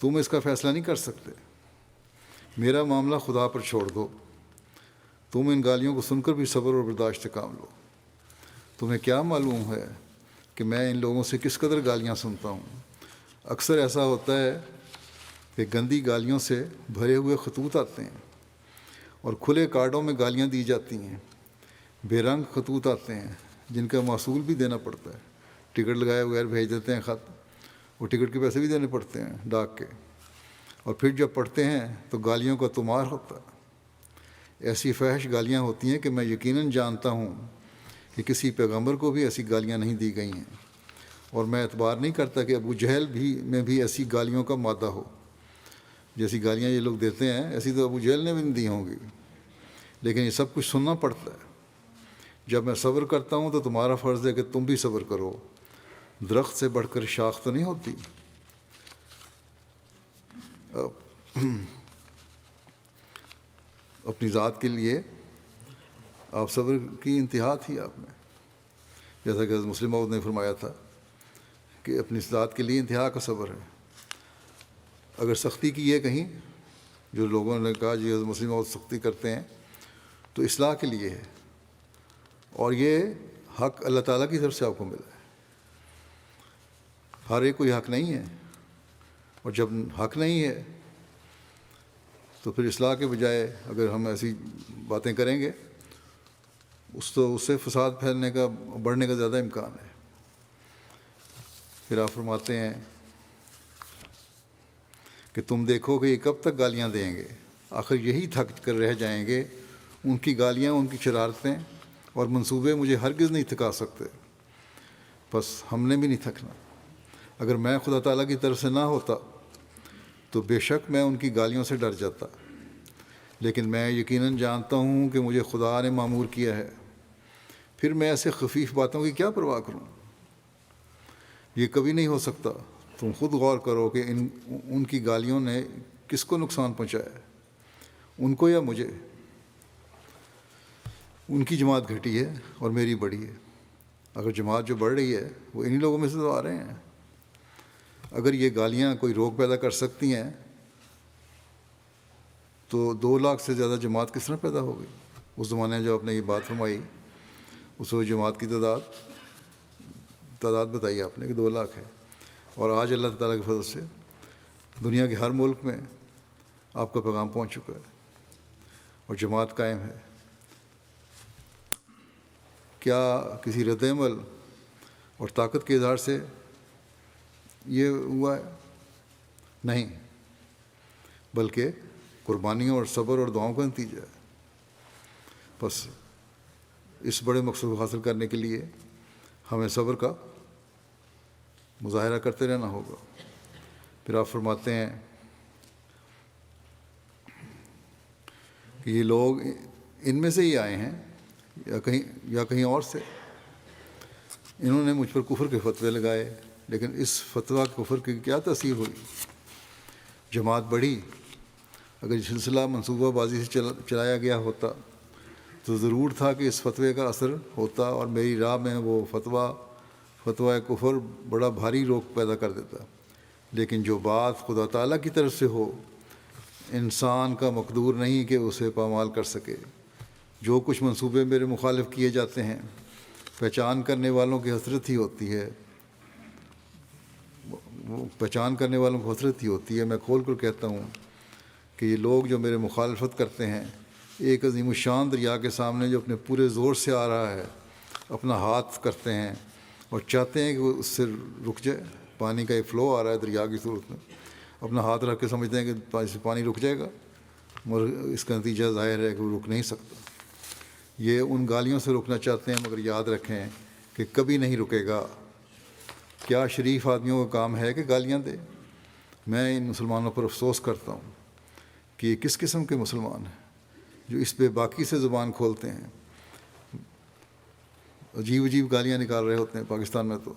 Speaker 1: تم اس کا فیصلہ نہیں کر سکتے، میرا معاملہ خدا پر چھوڑ دو۔ تم ان گالیوں کو سن کر بھی صبر اور برداشت سے کام لو۔ تمہیں کیا معلوم ہے کہ میں ان لوگوں سے کس قدر گالیاں سنتا ہوں؟ اکثر ایسا ہوتا ہے کہ گندی گالیوں سے بھرے ہوئے خطوط آتے ہیں اور کھلے کارڈوں میں گالیاں دی جاتی ہیں، بے رنگ خطوط آتے ہیں جن کا موصول بھی دینا پڑتا ہے، ٹکٹ لگائے بغیر بھیج دیتے ہیں خط، وہ ٹکٹ کے پیسے بھی دینے پڑتے ہیں ڈاک کے، اور پھر جب پڑھتے ہیں تو گالیوں کا تمار ہوتا ہے۔ ایسی فحش گالیاں ہوتی ہیں کہ میں یقیناً جانتا ہوں کہ کسی پیغمبر کو بھی ایسی گالیاں نہیں دی گئی ہیں، اور میں اعتبار نہیں کرتا کہ ابو جہل میں بھی ایسی گالیوں کا مادہ ہو۔ جیسی گالیاں یہ لوگ دیتے ہیں ایسی تو ابو جہل نے بھی نہیں دی ہوں گی، لیکن یہ سب کچھ سننا پڑتا ہے۔ جب میں صبر کرتا ہوں تو تمہارا فرض ہے کہ تم بھی صبر کرو، درخت سے بڑھ کر شاخ تو نہیں ہوتی۔ اپنی ذات کے لیے آپ صبر کی انتہا تھی آپ میں، جیسا کہ حضرت مسلم موعود نے فرمایا تھا کہ اپنی ذات کے لیے انتہا کا صبر ہے۔ اگر سختی کی ہے کہیں، جو لوگوں نے کہا جی حضرت مسلم موعود سختی کرتے ہیں، تو اصلاح کے لیے ہے، اور یہ حق اللہ تعالیٰ کی طرف سے آپ کو ملا ہے۔ ہر ایک کوئی حق نہیں ہے، اور جب حق نہیں ہے تو پھر اصلاح کے بجائے اگر ہم ایسی باتیں کریں گے اس سے فساد پھیلنے کا، بڑھنے کا زیادہ امکان ہے۔ پھر آپ فرماتے ہیں کہ تم دیکھو کہ یہ کب تک گالیاں دیں گے، آخر یہی تھک کر رہ جائیں گے۔ ان کی گالیاں، ان کی شرارتیں اور منصوبے مجھے ہرگز نہیں تھکا سکتے، بس ہم نے بھی نہیں تھکنا۔ اگر میں خدا تعالیٰ کی طرف سے نہ ہوتا تو بے شک میں ان کی گالیوں سے ڈر جاتا، لیکن میں یقیناً جانتا ہوں کہ مجھے خدا نے مامور کیا ہے، پھر میں ایسے خفیف باتوں کی کیا پرواہ کروں؟ یہ کبھی نہیں ہو سکتا۔ تم خود غور کرو کہ ان کی گالیوں نے کس کو نقصان پہنچایا ہے، ان کو یا مجھے؟ ان کی جماعت گھٹی ہے اور میری بڑی ہے۔ اگر جماعت جو بڑھ رہی ہے وہ انہی لوگوں میں سے تو آ رہے ہیں۔ اگر یہ گالیاں کوئی روک پیدا کر سکتی ہیں تو 2 لاکھ سے زیادہ جماعت کس طرح پیدا ہو گئی؟ اس زمانے میں جو آپ نے یہ بات فرمائی، اس وقت جماعت کی تعداد بتائی آپ نے کہ 2 لاکھ ہے، اور آج اللہ تعالیٰ کے فضل سے دنیا کے ہر ملک میں آپ کا پیغام پہنچ چکا ہے اور جماعت قائم ہے۔ کیا کسی رد عمل اور طاقت کے اظہار سے یہ ہوا ہے؟ نہیں، بلکہ قربانیوں اور صبر اور دعاؤں کا نتیجہ ہے۔ بس اس بڑے مقصد کو حاصل کرنے کے لیے ہمیں صبر کا مظاہرہ کرتے رہنا ہوگا۔ پھر آپ فرماتے ہیں کہ یہ لوگ ان میں سے ہی آئے ہیں یا کہیں اور سے، انہوں نے مجھ پر کفر کے فتوے لگائے، لیکن اس فتویٰ کفر کی کیا تاثیر ہوئی؟ جماعت بڑھی۔ اگر یہ سلسلہ منصوبہ بازی سے چلایا گیا ہوتا تو ضرور تھا کہ اس فتوے کا اثر ہوتا، اور میری راہ میں وہ فتویٰ کفر بڑا بھاری روک پیدا کر دیتا۔ لیکن جو بات خدا تعالیٰ کی طرف سے ہو، انسان کا مقدور نہیں کہ اسے پامال کر سکے۔ جو کچھ منصوبے میرے مخالف کیے جاتے ہیں، پہچان کرنے والوں کی حسرت ہی ہوتی ہے، پہچان کرنے والوں کو حسرت ہی ہوتی ہے۔ میں کھول کر کہتا ہوں کہ یہ لوگ جو میرے مخالفت کرتے ہیں، ایک عظیم الشان دریا کے سامنے جو اپنے پورے زور سے آ رہا ہے، اپنا ہاتھ کرتے ہیں اور چاہتے ہیں کہ وہ اس سے رک جائے۔ پانی کا ایک فلو آ رہا ہے دریا کی صورت میں، اپنا ہاتھ رکھ کے سمجھتے ہیں کہ پانی رک جائے گا، مگر اس کا نتیجہ ظاہر ہے کہ وہ رک نہیں سکتا۔ یہ ان گالیوں سے روکنا چاہتے ہیں، مگر یاد رکھیں کہ کبھی نہیں رکے گا۔ کیا شریف آدمیوں کا کام ہے کہ گالیاں دے؟ میں ان مسلمانوں پر افسوس کرتا ہوں کہ یہ کس قسم کے مسلمان ہیں جو اس بے باکی سے زبان کھولتے ہیں۔ عجیب عجیب گالیاں نکال رہے ہوتے ہیں پاکستان میں تو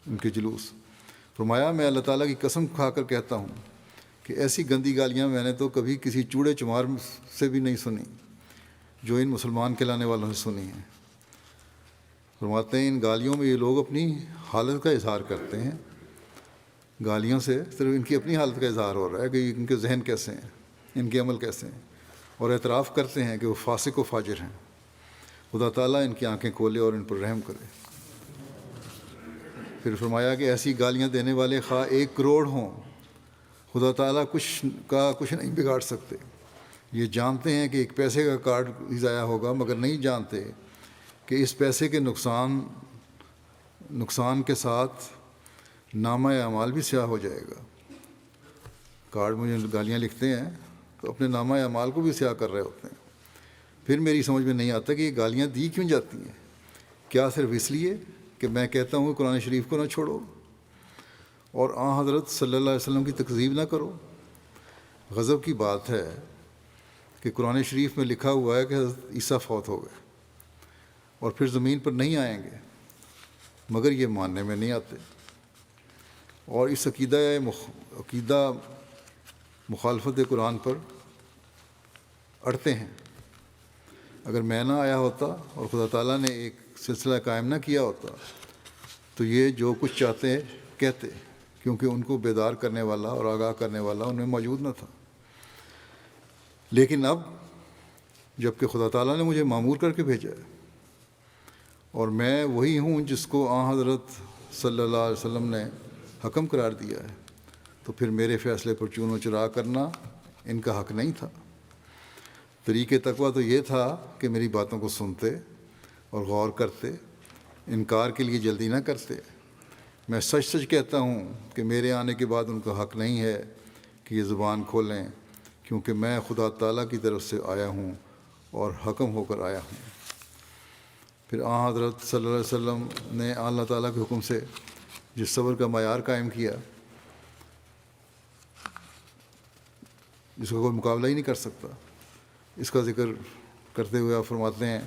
Speaker 1: ان کے جلوس۔ فرمایا میں اللہ تعالیٰ کی قسم کھا کر کہتا ہوں کہ ایسی گندی گالیاں میں نے تو کبھی کسی چوڑے چمار سے بھی نہیں سنی جو ان مسلمان کہلانے والوں سے سنی ہیں۔ فرماتے ہیں ان گالیوں میں یہ لوگ اپنی حالت کا اظہار کرتے ہیں۔ گالیوں سے صرف ان کی اپنی حالت کا اظہار ہو رہا ہے کہ ان کے ذہن کیسے ہیں، ان کے عمل کیسے ہیں، اور اعتراف کرتے ہیں کہ وہ فاسق و فاجر ہیں۔ خدا تعالیٰ ان کی آنکھیں کھولے اور ان پر رحم کرے۔ پھر فرمایا کہ ایسی گالیاں دینے والے خواہ 1 کروڑ ہوں، خدا تعالیٰ کچھ نہیں بگاڑ سکتے۔ یہ جانتے ہیں کہ ایک پیسے کا کارڈ ہی ضائع ہوگا، مگر نہیں جانتے کہ اس پیسے کے نقصان کے ساتھ نامہ اعمال بھی سیاہ ہو جائے گا۔ کارڈ مجھے گالیاں لکھتے ہیں تو اپنے نامہ اعمال کو بھی سیاہ کر رہے ہوتے ہیں۔ پھر میری سمجھ میں نہیں آتا کہ یہ گالیاں دی کیوں جاتی ہیں؟ کیا صرف اس لیے کہ میں کہتا ہوں کہ قرآن شریف کو نہ چھوڑو اور حضرت صلی اللہ علیہ وسلم کی تکذیب نہ کرو؟ غضب کی بات ہے کہ قرآن شریف میں لکھا ہوا ہے کہ حضرت عیسیٰ فوت ہو گئے اور پھر زمین پر نہیں آئیں گے، مگر یہ ماننے میں نہیں آتے اور اس عقیدہ مخالفت قرآن پر اڑتے ہیں۔ اگر میں نہ آیا ہوتا اور خدا تعالیٰ نے ایک سلسلہ قائم نہ کیا ہوتا تو یہ جو کچھ چاہتے کہتے، کیونکہ ان کو بیدار کرنے والا اور آگاہ کرنے والا ان میں موجود نہ تھا۔ لیکن اب جب کہ خدا تعالیٰ نے مجھے مامور کر کے بھیجا ہے اور میں وہی ہوں جس کو حضرت صلی اللہ علیہ وسلم نے حکم قرار دیا ہے، تو پھر میرے فیصلے پر چون و چرا کرنا ان کا حق نہیں تھا۔ طریقِ تقویٰ تو یہ تھا کہ میری باتوں کو سنتے اور غور کرتے، انکار کے لیے جلدی نہ کرتے۔ میں سچ سچ کہتا ہوں کہ میرے آنے کے بعد ان کا حق نہیں ہے کہ یہ زبان کھولیں، کیونکہ میں خدا تعالیٰ کی طرف سے آیا ہوں اور حکم ہو کر آیا ہوں۔ پھر حضرت صلی اللہ علیہ وسلم نے اللہ تعالیٰ کے حکم سے جس صبر کا معیار قائم کیا، جس کا کوئی مقابلہ ہی نہیں کر سکتا، اس کا ذکر کرتے ہوئے آپ فرماتے ہیں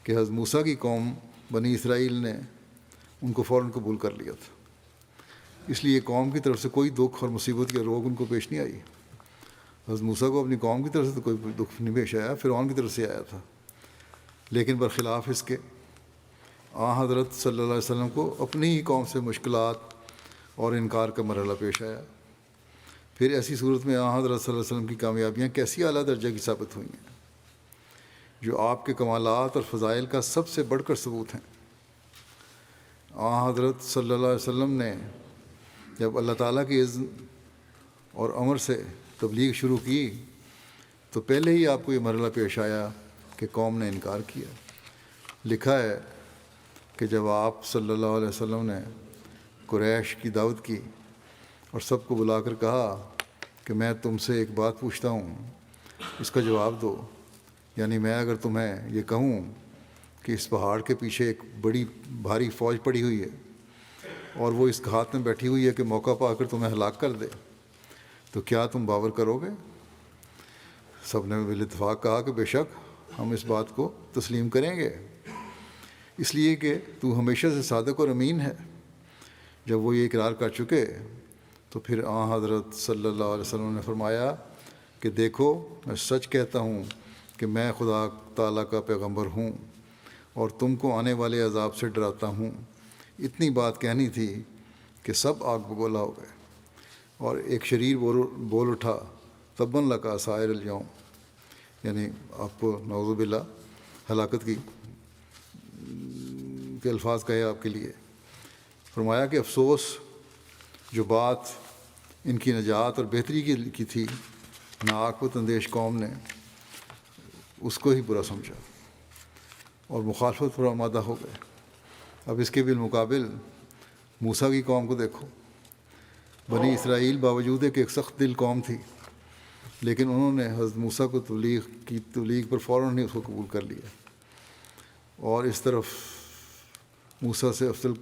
Speaker 1: کہ حضرت موسیٰ کی قوم بنی اسرائیل نے ان کو فوراً قبول کر لیا تھا، اس لیے قوم کی طرف سے کوئی دکھ اور مصیبت یا روگ ان کو پیش نہیں آئی۔ حضرت موسیٰ کو اپنی قوم کی طرف سے تو کوئی دکھ نہیں پیش آیا، فرعون کی طرف سے آیا تھا، لیکن برخلاف اس کے حضرت صلی اللہ علیہ وسلم کو اپنی ہی قوم سے مشکلات اور انکار کا مرحلہ پیش آیا۔ پھر ایسی صورت میں حضرت صلی اللہ علیہ وسلم کی کامیابیاں کیسی اعلیٰ درجہ کی ثابت ہوئی ہیں، جو آپ کے کمالات اور فضائل کا سب سے بڑھ کر ثبوت ہیں۔ حضرت صلی اللہ علیہ وسلم نے جب اللہ تعالیٰ کی اذن اور امر سے تبلیغ شروع کی تو پہلے ہی آپ کو یہ مرحلہ پیش آیا کہ قوم نے انکار کیا۔ لکھا ہے کہ جب آپ صلی اللہ علیہ وسلم نے قریش کی دعوت کی اور سب کو بلا کر کہا کہ میں تم سے ایک بات پوچھتا ہوں، اس کا جواب دو، یعنی میں اگر تمہیں یہ کہوں کہ اس پہاڑ کے پیچھے ایک بڑی بھاری فوج پڑی ہوئی ہے اور وہ اس گھات میں بیٹھی ہوئی ہے کہ موقع پا کر تمہیں ہلاک کر دے، تو کیا تم باور کرو گے؟ سب نے بالاتفاق کہا کہ بے شک ہم اس بات کو تسلیم کریں گے، اس لیے کہ تو ہمیشہ سے صادق اور امین ہے۔ جب وہ یہ اقرار کر چکے تو پھر حضرت صلی اللہ علیہ وسلم نے فرمایا کہ دیکھو، میں سچ کہتا ہوں کہ میں خدا تعالیٰ کا پیغمبر ہوں اور تم کو آنے والے عذاب سے ڈراتا ہوں۔ اتنی بات کہنی تھی کہ سب آگ بگولا ہو گئے اور ایک شریر بول اٹھا، تباً لکا سائر الیوم، یعنی آپ کو نعوذ باللہ ہلاکت کے الفاظ کہے آپ کے لیے۔ فرمایا کہ افسوس، جو بات ان کی نجات اور بہتری کی تھی، ناعاقبت اندیش قوم نے اس کو ہی برا سمجھا اور مخالفت پر آمادہ ہو گئے۔ اب اس کے بالمقابل موسیٰ کی قوم کو دیکھو۔ بنی اسرائیل باوجود کہ ایک سخت دل قوم تھی، لیکن انہوں نے حضرت موسیٰ کو تبلیغ پر فوراً ہی اس کو قبول کر لیا اور اس طرف موسیٰ سے افضل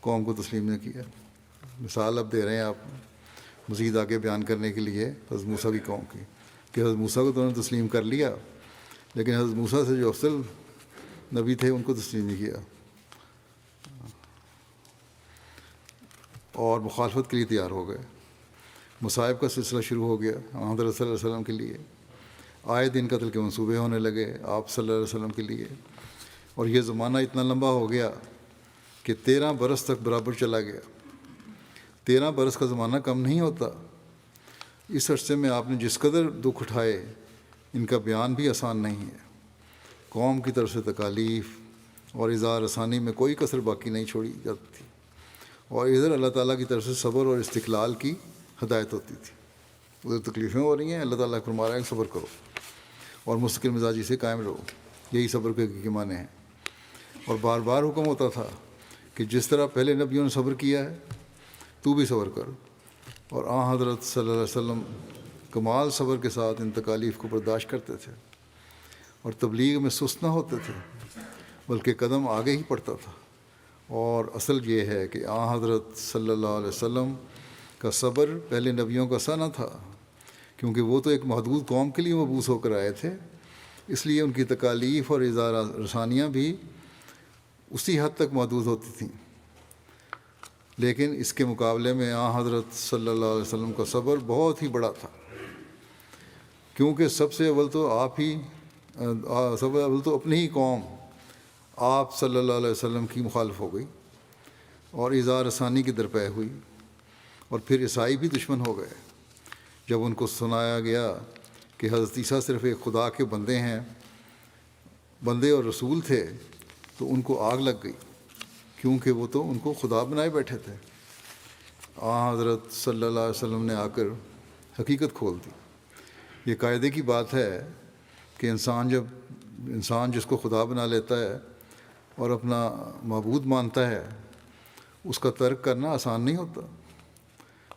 Speaker 1: قوم کو تسلیم نہ کیا۔ مثال اب دے رہے ہیں آپ مزید آگے بیان کرنے کے لیے حضرت موسیٰ کی قوم کی، کہ حضرت موسیٰ کو تو انہوں نے تسلیم کر لیا، لیکن حضرت موسیٰ سے جو افضل نبی تھے ان کو تسلیم نہیں کیا اور مخالفت کے لیے تیار ہو گئے۔ مصائب کا سلسلہ شروع ہو گیا حضرت صلی اللہ علیہ وسلم کے لیے، آئے دن قتل کے منصوبے ہونے لگے آپ صلی اللہ علیہ وسلم کے لیے، اور یہ زمانہ اتنا لمبا ہو گیا کہ 13 برس تک برابر چلا گیا۔ 13 برس کا زمانہ کم نہیں ہوتا۔ اس عرصے میں آپ نے جس قدر دکھ اٹھائے، ان کا بیان بھی آسان نہیں ہے۔ قوم کی طرف سے تکالیف اور اظہار رسانی میں کوئی کسر باقی نہیں چھوڑی جاتی تھی، اور ادھر اللہ تعالیٰ کی طرف سے صبر اور استقلال کی ہدایت ہوتی تھی۔ ادھر تکلیفیں ہو رہی ہیں، اللہ تعالیٰ فرما رہا ہے کہ صبر کرو اور مستقل مزاجی سے قائم رہو. یہی صبر کے معنی ہیں. اور بار بار حکم ہوتا تھا کہ جس طرح پہلے نبیوں نے صبر کیا ہے تو بھی صبر کر. اور حضرت صلی اللہ علیہ وسلم کمال صبر کے ساتھ ان تکالیف کو برداشت کرتے تھے اور تبلیغ میں سست نہ ہوتے تھے بلکہ قدم آگے ہی پڑتا تھا. اور اصل یہ ہے کہ حضرت صلی اللہ علیہ وسلم کا صبر پہلے نبیوں کا سا نہ تھا، کیونکہ وہ تو ایک محدود قوم کے لیے مبعوث ہو کر آئے تھے، اس لیے ان کی تکالیف اور اظہار رسانیاں بھی اسی حد تک محدود ہوتی تھیں. لیکن اس کے مقابلے میں حضرت صلی اللہ علیہ وسلم کا صبر بہت ہی بڑا تھا، کیونکہ سب سے اول تو اپنی ہی قوم آپ صلی اللہ علیہ وسلم کی مخالف ہو گئی اور اظہار رسانی کی درپے ہوئی، اور پھر عیسائی بھی دشمن ہو گئے. جب ان کو سنایا گیا کہ حضرت عیسیٰ صرف ایک خدا کے بندے اور رسول تھے تو ان کو آگ لگ گئی، کیونکہ وہ تو ان کو خدا بنائے بیٹھے تھے. حضرت صلی اللہ علیہ وسلم نے آ کر حقیقت کھول دی. یہ قاعدے کی بات ہے کہ انسان جس کو خدا بنا لیتا ہے اور اپنا معبود مانتا ہے، اس کا ترک کرنا آسان نہیں ہوتا،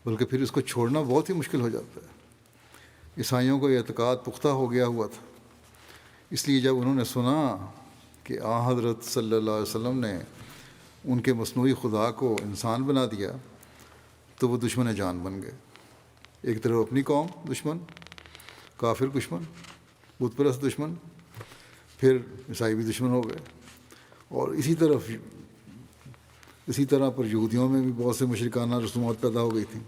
Speaker 1: بلکہ پھر اس کو چھوڑنا بہت ہی مشکل ہو جاتا ہے. عیسائیوں کو یہ اعتقاد پختہ ہو گیا ہوا تھا، اس لیے جب انہوں نے سنا کہ حضرت صلی اللہ علیہ وسلم نے ان کے مصنوعی خدا کو انسان بنا دیا تو وہ دشمن جان بن گئے. ایک طرف اپنی قوم دشمن، کافر دشمن، بت پرست دشمن، پھر عیسائی بھی دشمن ہو گئے. اور اسی طرح پر یہودیوں میں بھی بہت سے مشرکانہ رسومات پیدا ہو گئی تھیں.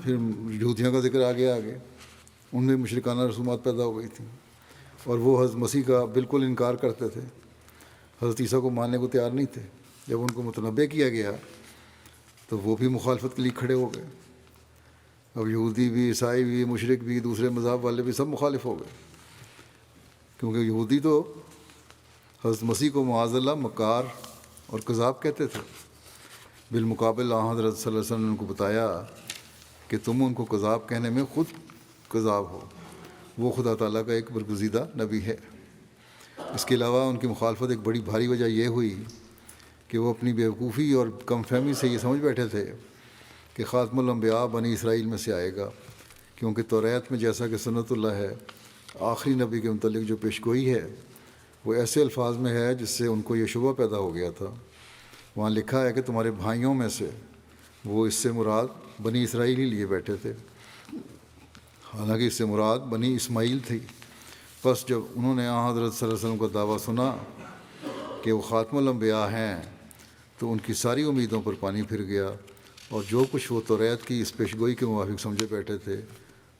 Speaker 1: پھر یہودیوں کا ذکر آگے ان میں مشرکانہ رسومات پیدا ہو گئی تھیں، اور وہ حضرت مسیح کا بالکل انکار کرتے تھے، حضرت عیسیٰ کو ماننے کو تیار نہیں تھے. جب ان کو متنبع کیا گیا تو وہ بھی مخالفت کے لیے کھڑے ہو گئے. اب یہودی بھی، عیسائی بھی، مشرک بھی، دوسرے مذہب والے بھی سب مخالف ہو گئے، کیونکہ یہودی تو حضرت مسیح کو معاذ اللہ مکار اور کذاب کہتے تھے. بالمقابل حضرت صلی اللہ علیہ وسلم نے ان کو بتایا کہ تم ان کو کذاب کہنے میں خود کذاب ہو، وہ خدا تعالیٰ کا ایک برگزیدہ نبی ہے. اس کے علاوہ ان کی مخالفت ایک بڑی بھاری وجہ یہ ہوئی کہ وہ اپنی بیوقوفی اور کم فہمی سے یہ سمجھ بیٹھے تھے کہ خاتم الانبیاء بنی اسرائیل میں سے آئے گا، کیونکہ توریت میں جیسا کہ سنت اللہ ہے، آخری نبی کے متعلق جو پیشگوئی ہے وہ ایسے الفاظ میں ہے جس سے ان کو یہ شبہ پیدا ہو گیا تھا. وہاں لکھا ہے کہ تمہارے بھائیوں میں سے، وہ اس سے مراد بنی اسرائیل ہی لیے بیٹھے تھے، حالانکہ اس سے مراد بنی اسماعیل تھی. بس جب انہوں نے حضرت صلی اللہ علیہ وسلم کا دعویٰ سنا کہ وہ خاتم الانبیاء ہیں تو ان کی ساری امیدوں پر پانی پھر گیا، اور جو کچھ وہ توریت کی اس پیشگوئی کے موافق سمجھے بیٹھے تھے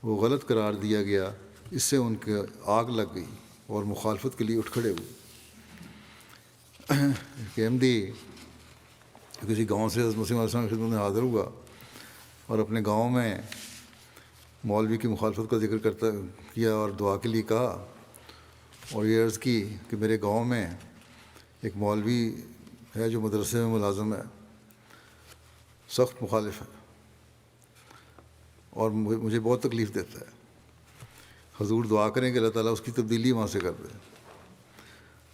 Speaker 1: وہ غلط قرار دیا گیا. اس سے ان کے آگ لگ گئی اور مخالفت کے لیے اٹھ کھڑے ہوئے. کہ احمدی کسی گاؤں سے حضرت مسیح علیہ السلام کی خدمت میں حاضر ہوا اور اپنے گاؤں میں مولوی کی مخالفت کا ذکر کیا اور دعا کے لیے کہا، اور یہ عرض کی کہ میرے گاؤں میں ایک مولوی ہے جو مدرسے میں ملازم ہے، سخت مخالف ہے اور مجھے بہت تکلیف دیتا ہے. حضور دعا کریں کہ اللہ تعالیٰ اس کی تبدیلی وہاں سے کر دے.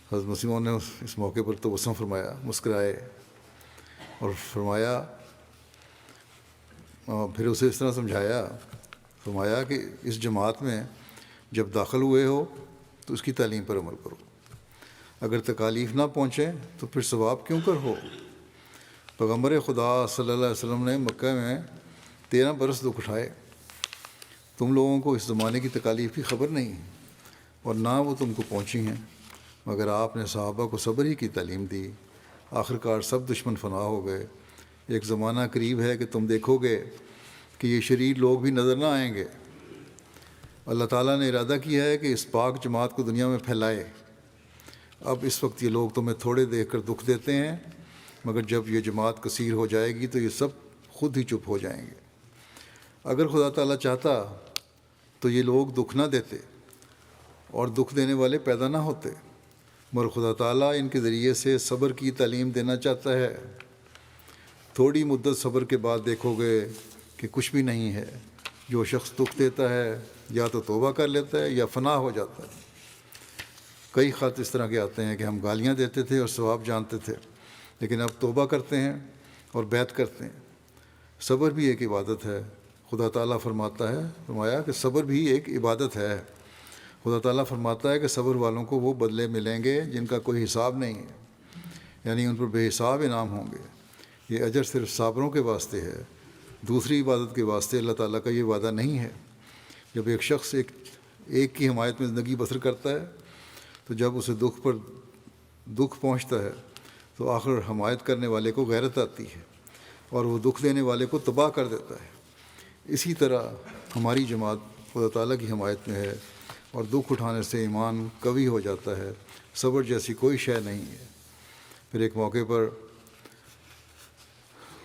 Speaker 1: حضرت مسیح نے اس موقع پر تبسم فرمایا، مسکرائے اور فرمایا، پھر اسے اس طرح فرمایا کہ اس جماعت میں جب داخل ہوئے ہو تو اس کی تعلیم پر عمل کرو، اگر تکالیف نہ پہنچے تو پھر ثواب کیوں کر ہو. پیغمبر خدا صلی اللہ علیہ وسلم نے مکہ میں 13 برس دکھ اٹھائے. تم لوگوں کو اس زمانے کی تکالیف کی خبر نہیں اور نہ وہ تم کو پہنچی ہیں، مگر آپ نے صحابہ کو صبر ہی کی تعلیم دی. آخرکار سب دشمن فنا ہو گئے. ایک زمانہ قریب ہے کہ تم دیکھو گے کہ یہ شریر لوگ بھی نظر نہ آئیں گے. اللہ تعالیٰ نے ارادہ کیا ہے کہ اس پاک جماعت کو دنیا میں پھیلائے. اب اس وقت یہ لوگ تمہیں تھوڑے دیکھ کر دکھ دیتے ہیں، مگر جب یہ جماعت کثیر ہو جائے گی تو یہ سب خود ہی چپ ہو جائیں گے. اگر خدا تعالیٰ چاہتا تو یہ لوگ دکھ نہ دیتے اور دکھ دینے والے پیدا نہ ہوتے، مگر خدا تعالیٰ ان کے ذریعے سے صبر کی تعلیم دینا چاہتا ہے. تھوڑی مدت صبر کے بعد دیکھو گے کہ کچھ بھی نہیں ہے. جو شخص دکھ دیتا ہے یا تو توبہ کر لیتا ہے یا فنا ہو جاتا ہے. کئی خط اس طرح کے آتے ہیں کہ ہم گالیاں دیتے تھے اور ثواب جانتے تھے، لیکن اب توبہ کرتے ہیں اور بیعت کرتے ہیں. صبر بھی ایک عبادت ہے. خدا تعالیٰ فرمایا کہ صبر بھی ایک عبادت ہے. خدا تعالیٰ فرماتا ہے کہ صبر والوں کو وہ بدلے ملیں گے جن کا کوئی حساب نہیں ہے، یعنی ان پر بے حساب انعام ہوں گے. یہ اجر صرف صابروں کے واسطے ہے، دوسری عبادت کے واسطے اللہ تعالیٰ کا یہ وعدہ نہیں ہے. جب ایک شخص ایک کی حمایت میں زندگی بسر کرتا ہے تو جب اسے دکھ پر دکھ پہنچتا ہے تو آخر حمایت کرنے والے کو غیرت آتی ہے اور وہ دکھ دینے والے کو تباہ کر دیتا ہے. اسی طرح ہماری جماعت خدا تعالیٰ کی حمایت میں ہے اور دکھ اٹھانے سے ایمان قوی ہو جاتا ہے. صبر جیسی کوئی شے نہیں ہے. پھر ایک موقع پر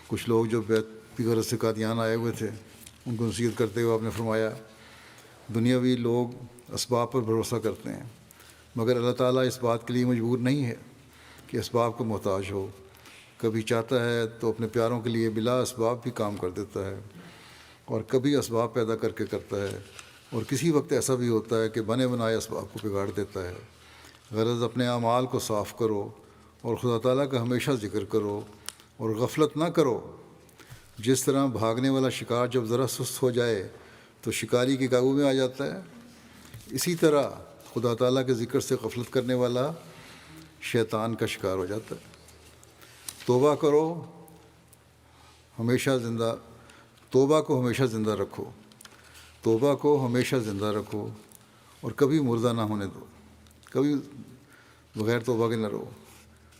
Speaker 1: کچھ لوگ جو بیعت کی غرض سے قادیان آئے ہوئے تھے، ان کو نصیحت کرتے ہوئے آپ نے فرمایا، دنیاوی لوگ اسباب پر بھروسہ کرتے ہیں، مگر اللہ تعالیٰ اس بات کے لیے مجبور نہیں ہے کہ اسباب کو محتاج ہو. کبھی چاہتا ہے تو اپنے پیاروں کے لیے بلا اسباب بھی کام کر دیتا ہے، اور کبھی اسباب پیدا کر کے کرتا ہے، اور کسی وقت ایسا بھی ہوتا ہے کہ بنے بنائے اسباب کو بگاڑ دیتا ہے. غرض اپنے اعمال کو صاف کرو اور خدا تعالیٰ کا ہمیشہ ذکر کرو اور غفلت نہ کرو. جس طرح بھاگنے والا شکار جب ذرا سست ہو جائے تو شکاری کے قابو میں آ جاتا ہے، اسی طرح خدا تعالیٰ کے ذکر سے غفلت کرنے والا شیطان کا شکار ہو جاتا ہے. توبہ کو ہمیشہ زندہ رکھو. توبہ کو ہمیشہ زندہ رکھو اور کبھی مردہ نہ ہونے دو. کبھی بغیر توبہ کے نہ رہو،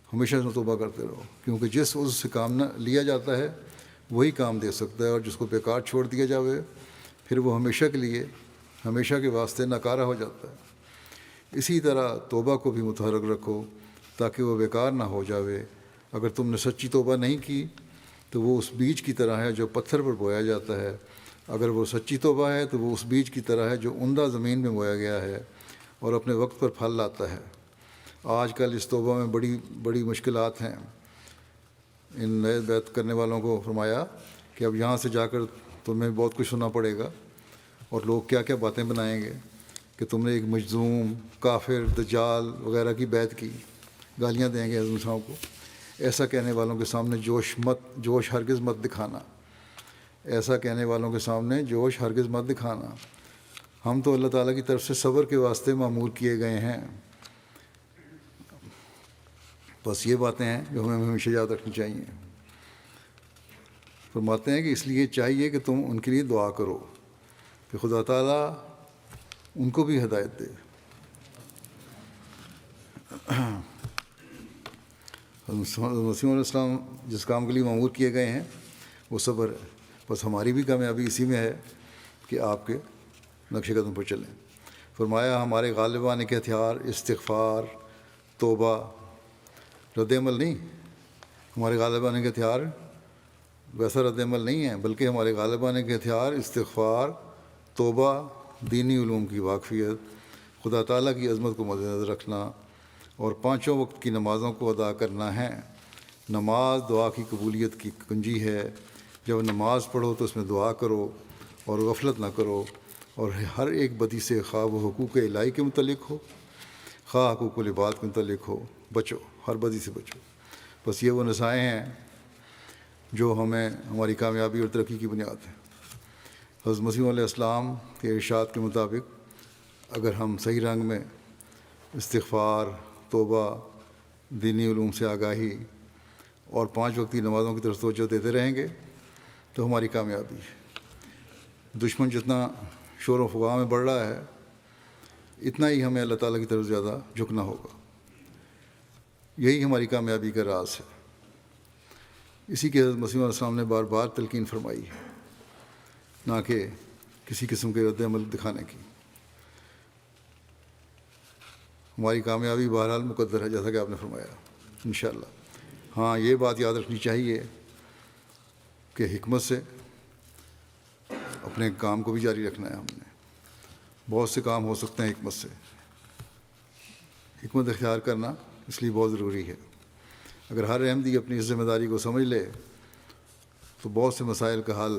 Speaker 1: ہمیشہ توبہ کرتے رہو، کیونکہ جس عضو سے کام نہ لیا جاتا ہے وہی کام دے سکتا ہے، اور جس کو بیکار چھوڑ دیا جاوے پھر وہ ہمیشہ کے واسطے ناکارہ ہو جاتا ہے. اسی طرح توبہ کو بھی متحرک رکھو تاکہ وہ بیکار نہ ہو جاوے. اگر تم نے سچی توبہ نہیں کی تو وہ اس بیج کی طرح ہے جو پتھر پر بویا جاتا ہے. اگر وہ سچی توبہ ہے تو وہ اس بیج کی طرح ہے جو عمدہ زمین میں بویا گیا ہے اور اپنے وقت پر پھل لاتا ہے. آج کل اس توبہ میں بڑی مشکلات ہیں. ان نئے بیعت کرنے والوں کو فرمایا کہ اب یہاں سے جا کر تمہیں بہت کچھ سننا پڑے گا، اور لوگ کیا کیا باتیں بنائیں گے کہ تم نے ایک مجذوم، کافر، دجال وغیرہ کی بیعت کی. گالیاں دیں گے حضرت صاحب کو. ایسا کہنے والوں کے سامنے جوش ہرگز مت دکھانا. ایسا کہنے والوں کے سامنے جوش ہرگز مت دکھانا. ہم تو اللہ تعالیٰ کی طرف سے صبر کے واسطے معمور کیے گئے ہیں. بس یہ باتیں ہیں جو ہمیں ہمیشہ یاد رکھنی چاہیے. فرماتے ہیں کہ اس لیے چاہیے کہ تم ان کے لیے دعا کرو کہ خدا تعالیٰ ان کو بھی ہدایت دے. مسیح علیہ السلام جس کام کے لیے معمور کیے گئے ہیں وہ صبر ہے. بس ہماری بھی کامیابی اسی میں ہے کہ آپ کے نقش قدم پر چلیں. فرمایا ہمارے غالبان کے ہتھیار استغفار، توبہ، رد عمل نہیں. ہمارے غالبان کے ہتھیار ویسا رد عمل نہیں ہے، بلکہ ہمارے غالبان کے ہتھیار استغفار، توبہ، دینی علوم کی واقفیت، خدا تعالیٰ کی عظمت کو مد نظر رکھنا اور 5 وقت کی نمازوں کو ادا کرنا ہے. نماز دعا کی قبولیت کی کنجی ہے. جب نماز پڑھو تو اس میں دعا کرو اور غفلت نہ کرو، اور ہر ایک بدی سے، خواہ وہ حقوق الہی کے متعلق ہو، خواہ حقوق العباد کے متعلق ہو، بچو، ہر بدی سے بچو. بس یہ وہ نصائح ہیں جو ہماری کامیابی اور ترقی کی بنیاد ہے. حضرت مسیح علیہ السلام کے ارشاد کے مطابق اگر ہم صحیح رنگ میں استغفار، توبہ، دینی علوم سے آگاہی اور 5 وقتی نمازوں کی طرف توجہ دیتے رہیں گے تو ہماری کامیابی ہے. دشمن جتنا شور و فغاں میں بڑھ رہا ہے اتنا ہی ہمیں اللہ تعالیٰ کی طرف زیادہ جھکنا ہوگا. یہی ہماری کامیابی کا راز ہے. اسی کے حضرت مسیح علیہ السلام نے بار بار تلقین فرمائی ہے، نہ کہ کسی قسم کے رد عمل دکھانے کی. ہماری کامیابی بہرحال مقدر ہے جیسا کہ آپ نے فرمایا انشاءاللہ. ہاں یہ بات یاد رکھنی چاہیے کہ حکمت سے اپنے کام کو بھی جاری رکھنا ہے. ہم نے بہت سے کام ہو سکتے ہیں حکمت سے. حکمت اختیار کرنا اس لیے بہت ضروری ہے. اگر ہر احمدی اپنی اس ذمہ داری کو سمجھ لے تو بہت سے مسائل کا حل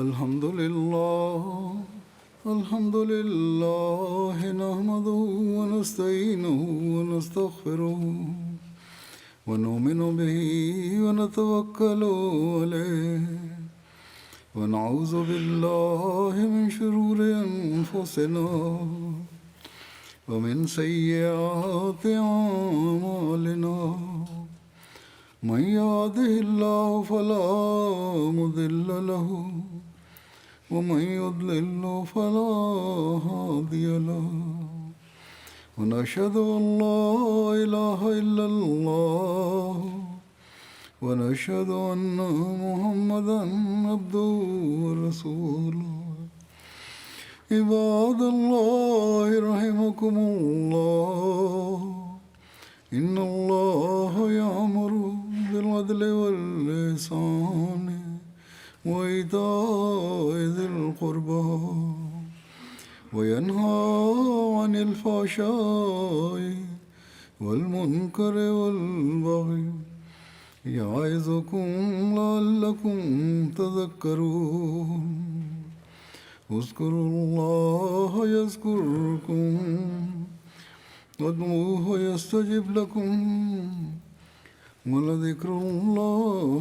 Speaker 1: الحمد لله نحمده ونستعينه ونستغفره ونؤمن به ونتوكل عليه ونعوذ بالله من شرور أنفسنا ومن سيئات أعمالنا من يهده الله فلا مضل له ومن يضلل فلا هادي له ونشهد أن لا إله إلا الله ونشهد أن محمدا عبده ورسوله عباد الله رحمكم الله إن الله يأمر بالعدل والإحسان وإيتاء ذي القربى وينهى عن الفحشاء والمنكر والبغي يعظكم لعلكم تذكرون اذكروا الله يذكركم وادعوه يستجب لكم ولذكر الله